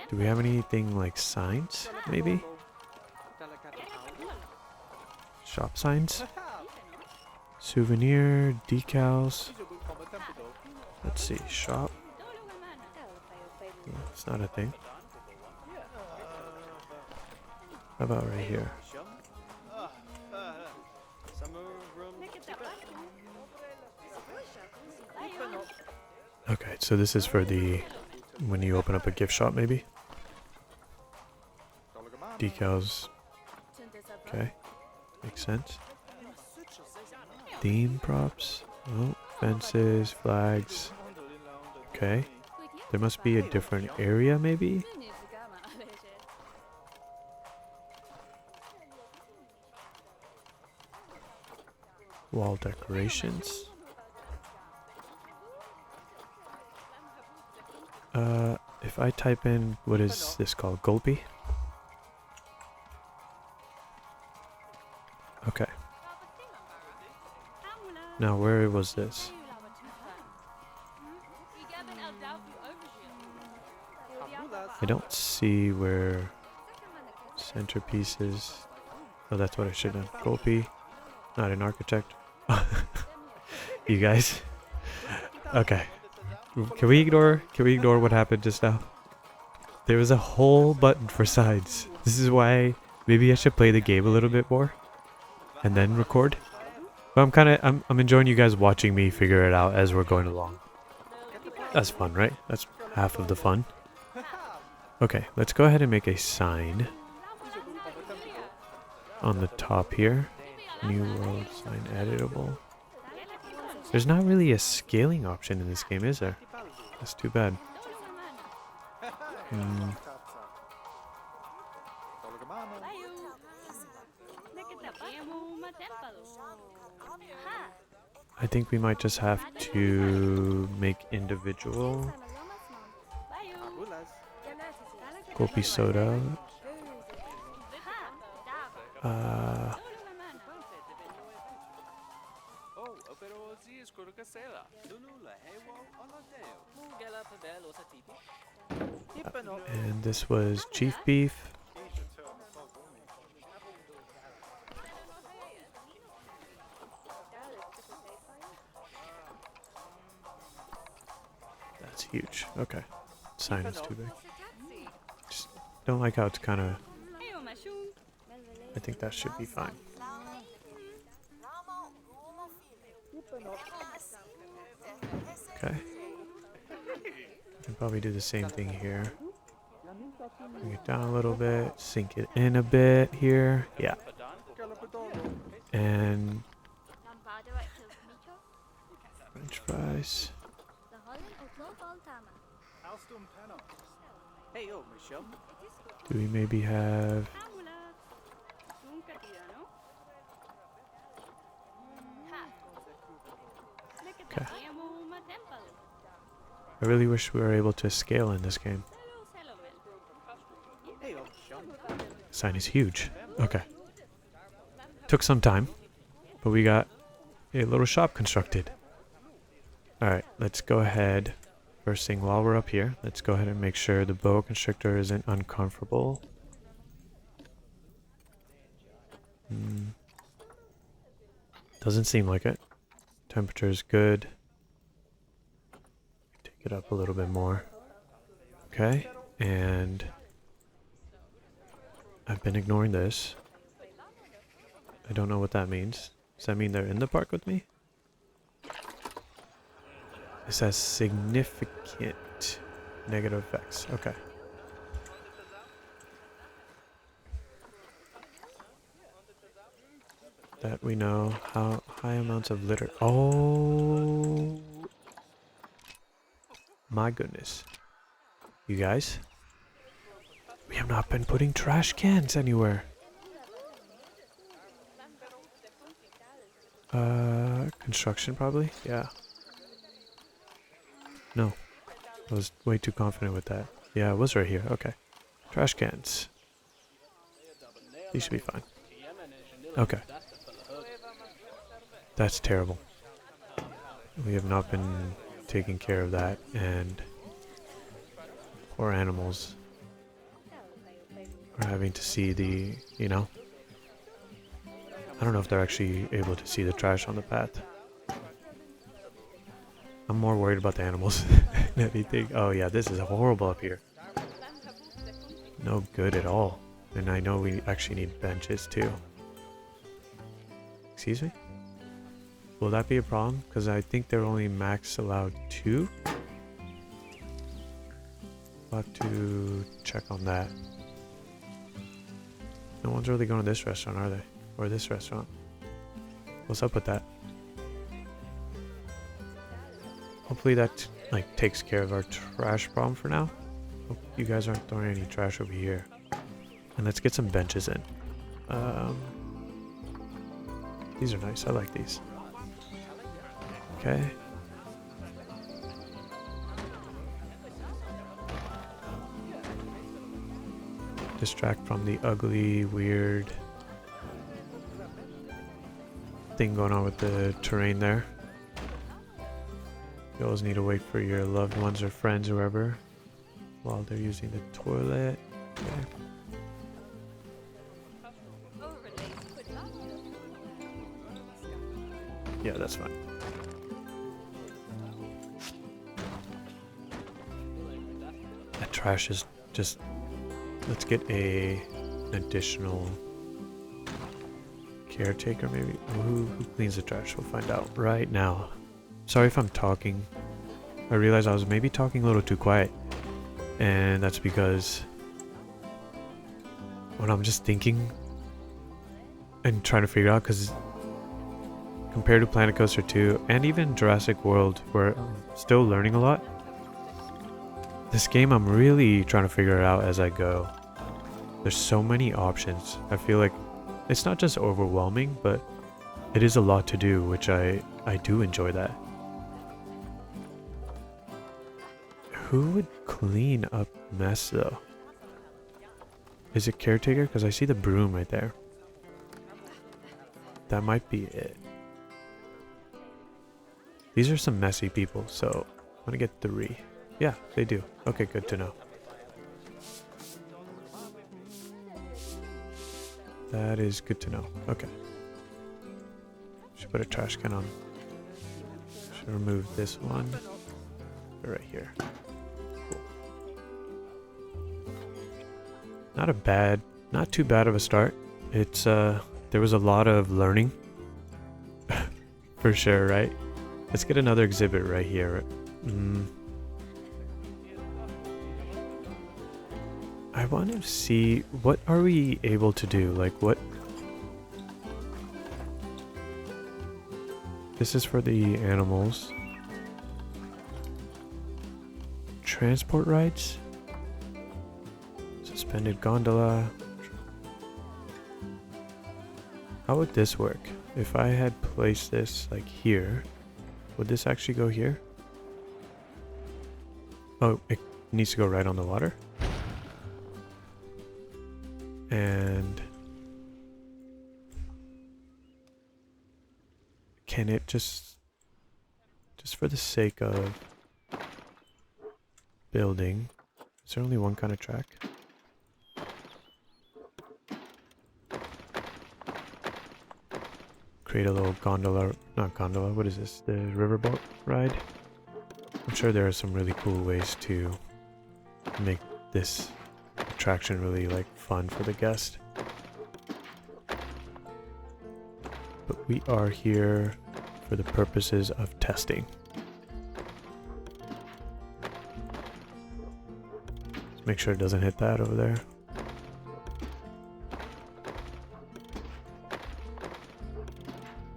do we have anything like signs, maybe? Shop signs? Souvenir, decals. Let's see, shop. It's not a thing. How about right here? Okay, so this is for when you open up a gift shop, maybe? Decals. Okay, makes sense. Theme props. Oh, fences, flags. Okay. There must be a different area, maybe? Wall decorations. If I type in, what is this called? Gulpy? Okay. Now, where was this? I don't see where centerpiece is. Oh, that's what I should have. Gulpy. Not an architect. You guys. Okay. Can we ignore what happened just now? There was a whole button for sides. This is why maybe I should play the game a little bit more and then record. But I'm enjoying you guys watching me figure it out as we're going along. That's fun, right? That's half of the fun. Okay, let's go ahead and make a sign on the top here. New world sign editable. There's not really a scaling option in this game, is there? That's too bad. I think we might just have to make individual. Kopi soda. And this was chief beef. That's huge. Okay. Sign is too big. Just don't like how it's kind of... I think that should be fine. Okay. I can probably do the same thing here. Bring it down a little bit, sink it in a bit here. Yeah. And French fries. Do we maybe have... Okay. I really wish we were able to scale in this game. Sign is huge. Okay. Took some time, but we got a little shop constructed. Alright, let's go ahead. First thing, while we're up here, let's go ahead and make sure the boa constrictor isn't uncomfortable. Doesn't seem like it. Temperature is good. Take it up a little bit more. Okay, and I've been ignoring this. I don't know what that means. Does that mean they're in the park with me? This has significant negative effects. Okay. That we know. How high amounts of litter. Oh my goodness. You guys, we have not been putting trash cans anywhere. Construction probably? Yeah. No. I was way too confident with that. Yeah, it was right here. Okay. Trash cans. These should be fine. Okay. That's terrible. We have not been taking care of that, and poor animals are having to see the, you know, I don't know if they're actually able to see the trash on the path. I'm more worried about the animals than anything. Oh yeah, this is horrible up here. No good at all. And I know we actually need benches too. Excuse me? Will that be a problem? Because I think they're only max allowed 2. We'll have to check on that. No one's really going to this restaurant, are they? Or this restaurant? What's up with that? Hopefully that like takes care of our trash problem for now. Hope you guys aren't throwing any trash over here. And let's get some benches in. These are nice. I like these. Okay. Distract from the ugly, weird thing going on with the terrain there. You always need to wait for your loved ones or friends or whoever while they're using the toilet. Okay. Yeah, that's fine. That trash is just... Let's get an additional caretaker maybe. Who cleans the trash? We'll find out right now. Sorry if I'm talking. I realized I was maybe talking a little too quiet. And that's because when I'm just thinking and trying to figure out, because compared to Planet Coaster 2 and even Jurassic World, where I'm still learning a lot, this game I'm really trying to figure it out as I go. There's so many options. I feel like it's not just overwhelming, but it is a lot to do, which I do enjoy that. Who would clean up mess though? Is it caretaker? Because I see the broom right there. That might be it. These are some messy people, so I'm gonna get 3. Yeah, they do. Okay, good to know. That is good to know. Okay. Should put a trash can on. Should remove this one. Right here. Cool. Not too bad of a start. It's there was a lot of learning. For sure, right? Let's get another exhibit right here. I want to see, what are we able to do? Like what? This is for the animals. Transport rides? Suspended gondola. How would this work? If I had placed this like here, would this actually go here? Oh, it needs to go right on the water. And can it just for the sake of building, is there only one kind of track? Create a little gondola, not gondola, what is this? The riverboat ride? I'm sure there are some really cool ways to make this attraction really like fun for the guest. But we are here for the purposes of testing. Let's make sure it doesn't hit that over there.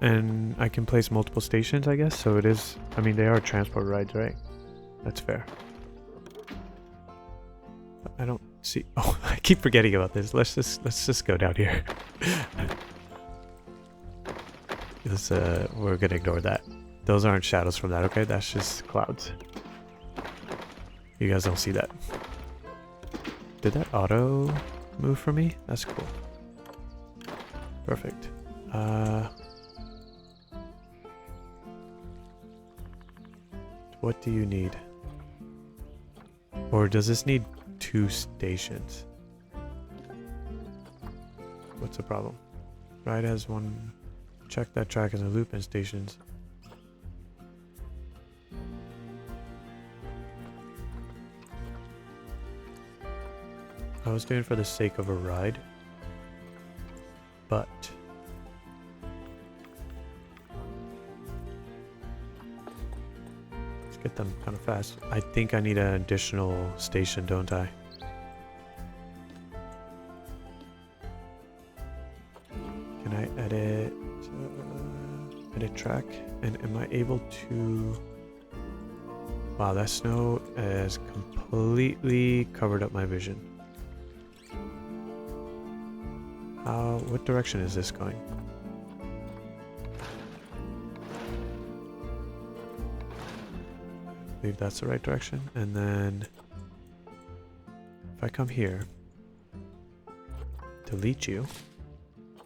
And I can place multiple stations, I guess, so it is, I mean, they are transport rides, right? That's fair. I don't see, oh, I keep forgetting about this. Let's just go down here. We're gonna ignore that. Those aren't shadows from that, okay? That's just clouds. You guys don't see that. Did that auto move for me? That's cool. Perfect. What do you need? Or does this need 2 stations? What's the problem? Ride has 1. Check that track as a loop and stations. I was doing it for the sake of a ride, but let's get them kind of fast. I think I need an additional station, don't I? Can I edit track? And am I able to Wow, that snow has completely covered up my vision. What direction is this going? I believe that's the right direction. And then if I come here, delete you,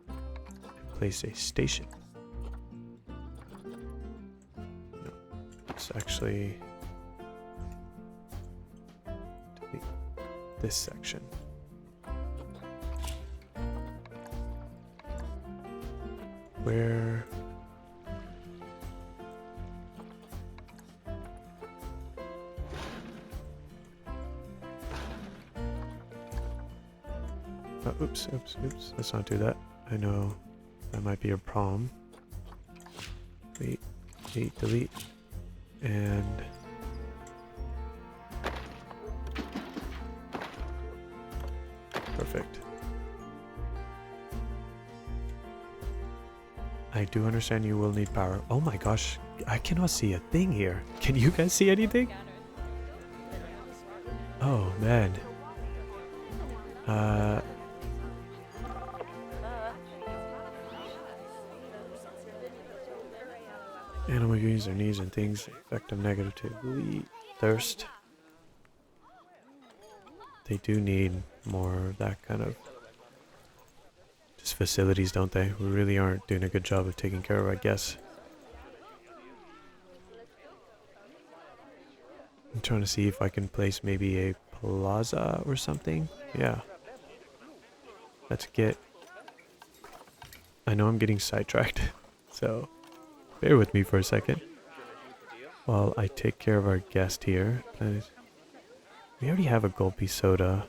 and place a station. No, it's actually delete this section. Where? Oh, oops. Let's not do that. I know that might be a problem. Delete. And perfect. I do understand you will need power. Oh my gosh, I cannot see a thing here. Can you guys see anything? Oh man. Animal use their needs and things affect them negatively. Thirst. They do need more of that kind of just facilities, don't they? We really aren't doing a good job of taking care of, I guess. I'm trying to see if I can place maybe a plaza or something. Yeah. Let's get... I know I'm getting sidetracked, so bear with me for a second while I take care of our guest here. We already have a gulpy soda.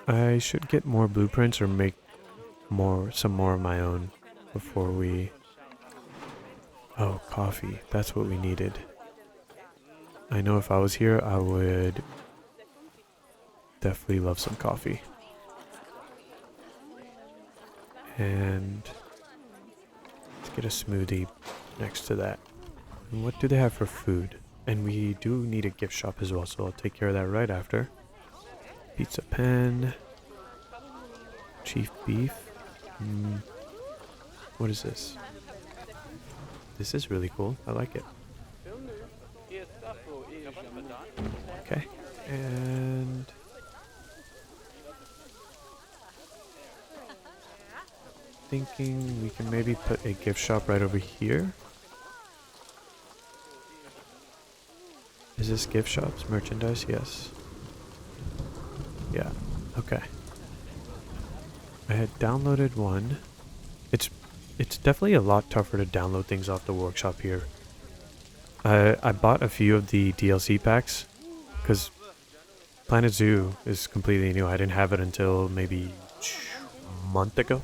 I should get more blueprints or make some more of my own before we... Oh, coffee. That's what we needed. I know if I was here, I would definitely love some coffee. And let's get a smoothie next to that. And what do they have for food? And we do need a gift shop as well, so I'll take care of that right after. Pizza pen. Chief beef. What is this? This is really cool. I like it. Okay. And thinking we can maybe put a gift shop right over here. Is this gift shops? Merchandise? Yes. Yeah. Okay. I had downloaded one. It's definitely a lot tougher to download things off the workshop here. I bought a few of the DLC packs because Planet Zoo is completely new. I didn't have it until maybe a month ago.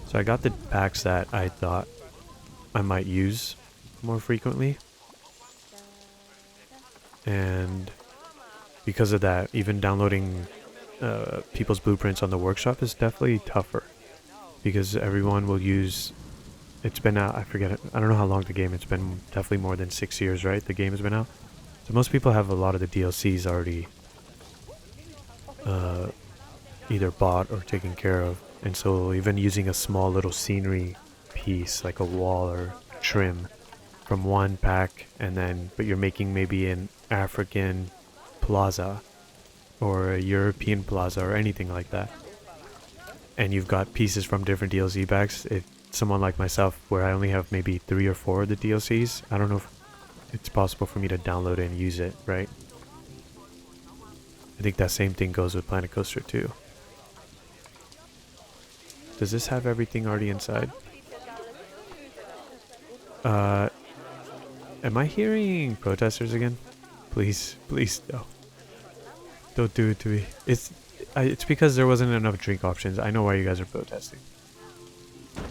So I got the packs that I thought I might use more frequently. And because of that, even downloading people's blueprints on the workshop is definitely tougher. Because everyone will use... It's been out, I forget it. I don't know how long the game, it's been definitely more than 6 years, right? The game has been out. So most people have a lot of the DLCs already either bought or taken care of. And so even using a small little scenery piece, like a wall or trim from one pack, and then, but you're making maybe an African plaza or a European plaza or anything like that. And you've got pieces from different DLC packs. If someone like myself, where I only have maybe 3 or 4 of the DLCs, I don't know if it's possible for me to download it and use it, right? I think that same thing goes with Planet Coaster too. Does this have everything already inside? Am I hearing protesters again? Please, please, no. Don't do it to me. It's because there wasn't enough drink options. I know why you guys are protesting.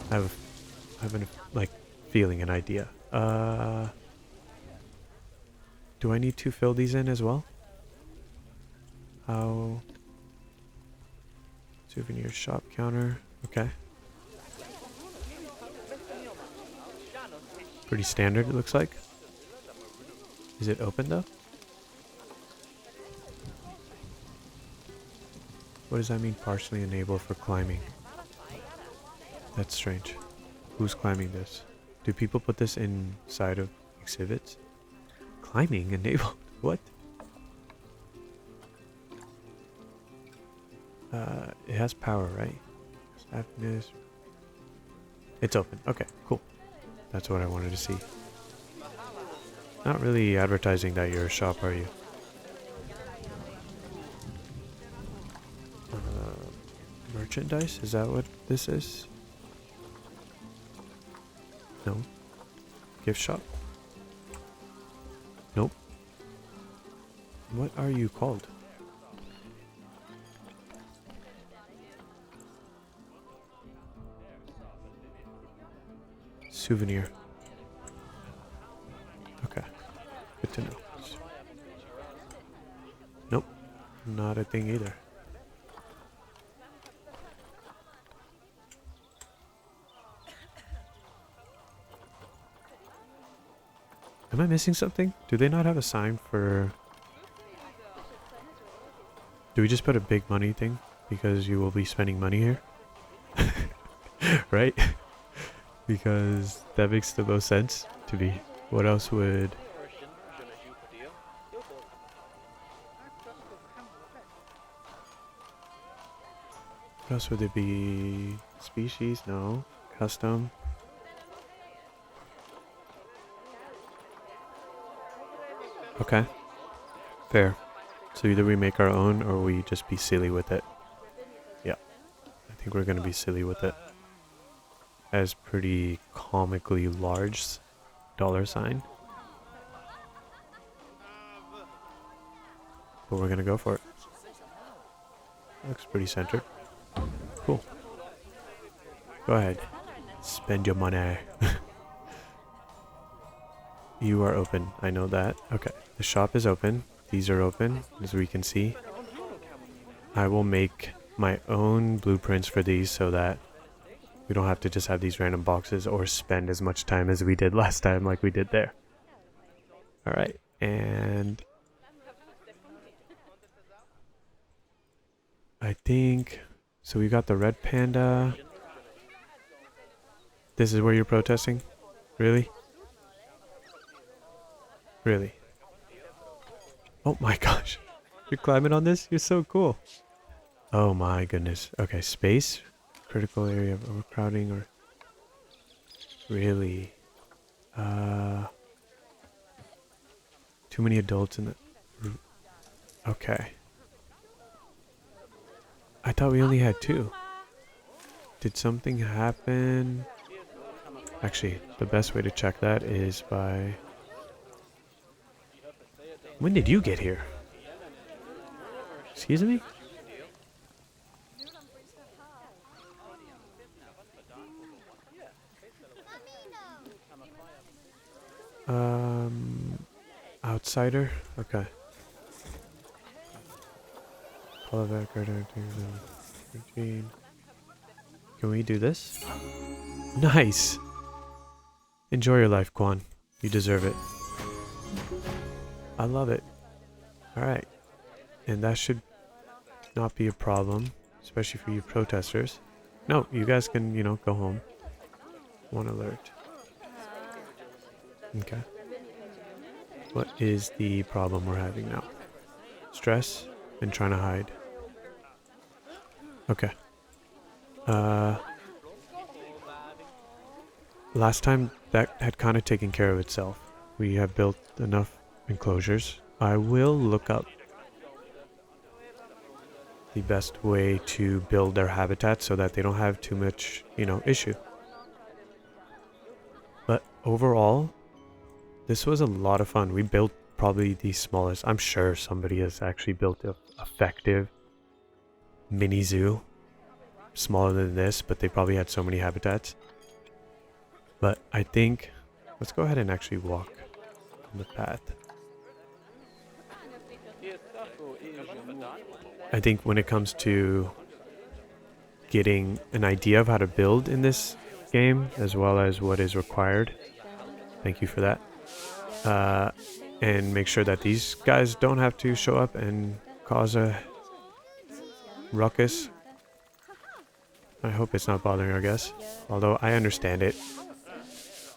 I have an like feeling, an idea. Do I need to fill these in as well? How? Souvenir shop counter. Okay. Pretty standard, it looks like. Is it open though? What does that mean, partially enabled for climbing? That's strange. Who's climbing this? Do people put this inside of exhibits? Climbing enabled? What? It has power, right? Happiness. It's open. Okay, cool. That's what I wanted to see. Not really advertising that you're a shop, are you? Merchandise? Is that what this is? No. Gift shop? Nope. What are you called? Souvenir. Okay. Good to know. Nope. Not a thing either. Am I missing something? Do they not have a sign for... Do we just put a big money thing? Because you will be spending money here? Right? Because that makes the most sense to me. What else would... What else would it be? Species? No. Custom? Okay. Fair. So either we make our own or we just be silly with it. Yeah. I think we're gonna be silly with it. As pretty comically large dollar sign. But we're gonna go for it. Looks pretty centered. Cool. Go ahead. Spend your money. You are open. I know that. Okay. The shop is open. These are open, as we can see. I will make my own blueprints for these so that we don't have to just have these random boxes or spend as much time as we did last time like we did there. Alright. And I think... So we got the red panda. This is where you're protesting? Really? Really? Oh my gosh. You're climbing on this? You're so cool. Oh my goodness. Okay, space. Critical area of overcrowding or... Really? Too many adults in the... Okay. I thought we only had 2. Did something happen? Actually, the best way to check that is by... When did you get here? Excuse me? Outsider? Okay. Can we do this? Nice! Enjoy your life, Quan. You deserve it. I love it. Alright. And that should not be a problem, especially for you protesters. No, you guys can, you know, go home. One alert. Okay. What is the problem we're having now? Stress and trying to hide. Okay. Last time that had kind of taken care of itself. We have built enough enclosures. I will look up the best way to build their habitat so that they don't have too much, you know, issue. But overall, this was a lot of fun. We built probably the smallest. I'm sure somebody has actually built an effective mini zoo smaller than this, but they probably had so many habitats. But I think let's go ahead and actually walk on the path. I think when it comes to getting an idea of how to build in this game, as well as what is required, Thank you for that. And make sure that these guys don't have to show up and cause a ruckus. I hope it's not bothering our guests, although I understand it.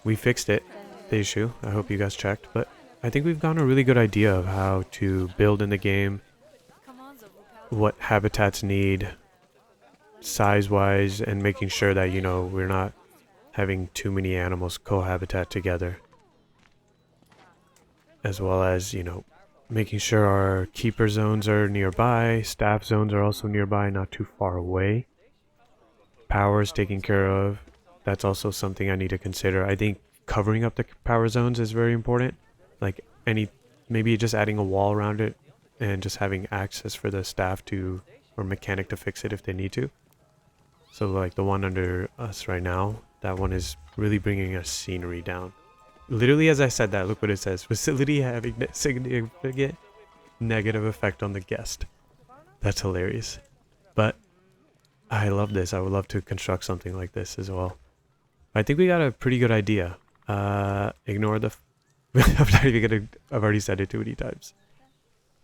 We fixed it, the issue. I hope you guys checked, but I think we've gotten a really good idea of how to build in the game, what habitats need size-wise, and making sure that, you know, we're not having too many animals cohabitat together. As well as, you know, making sure our keeper zones are nearby, staff zones are also nearby, not too far away. Power is taken care of. That's also something I need to consider. I think covering up the power zones is very important. Like maybe just adding a wall around it and just having access for the staff to, or mechanic to fix it if they need to. So like the one under us right now, that one is really bringing our scenery down. Literally as I said that, look what it says. Facility having significant negative effect on the guest. That's hilarious. But I love this. I would love to construct something like this as well. I think we got a pretty good idea. Ignore the... I've already said it too many times.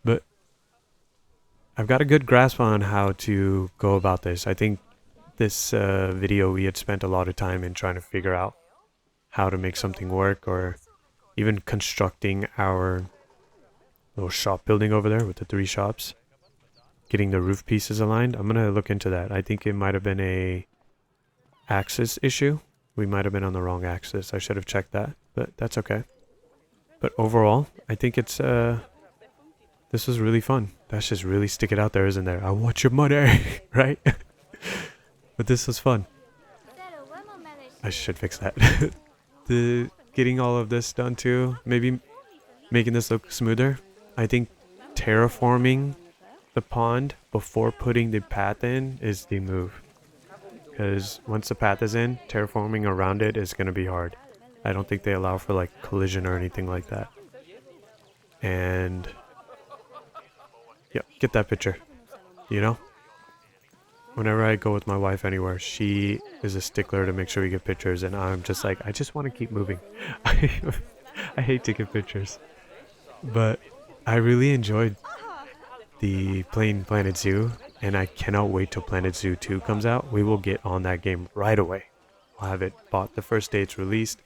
But I've got a good grasp on how to go about this. I think this video we had spent a lot of time in trying to figure out how to make something work, or even constructing our little shop building over there with the 3 shops. Getting the roof pieces aligned. I'm gonna look into that. I think it might have been a axis issue. We might have been on the wrong axis. I should have checked that, but that's okay. But overall, I think it's this was really fun. That's just really stick it out there, isn't there? I want your money, right? But this was fun. I should fix that. Getting all of this done too, maybe making this look smoother. I think terraforming the pond before putting the path in is the move, because once the path is in, terraforming around it is going to be hard. I don't think they allow for like collision or anything like that. And yep, get that picture. You know, whenever I go with my wife anywhere, she is a stickler to make sure we get pictures, and I'm just like, I just want to keep moving. I hate taking pictures, but I really enjoyed the playing Planet Zoo, and I cannot wait till Planet Zoo 2 comes out. We will get on that game right away. I'll have it bought the first day it's released.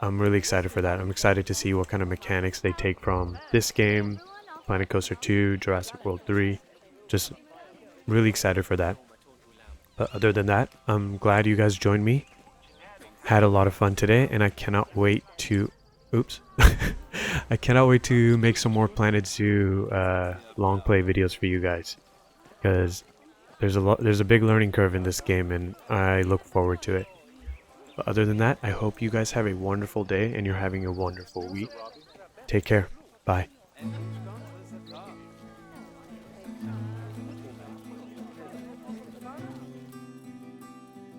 I'm really excited for that. I'm excited to see what kind of mechanics they take from this game, Planet Coaster 2, Jurassic World 3. Just really excited for that. But other than that, I'm glad you guys joined me. Had a lot of fun today, and I cannot wait to... Oops. I cannot wait to make some more Planet Zoo long play videos for you guys, because there's a big learning curve in this game, and I look forward to it. But other than that, I hope you guys have a wonderful day and you're having a wonderful week. Take care. Bye.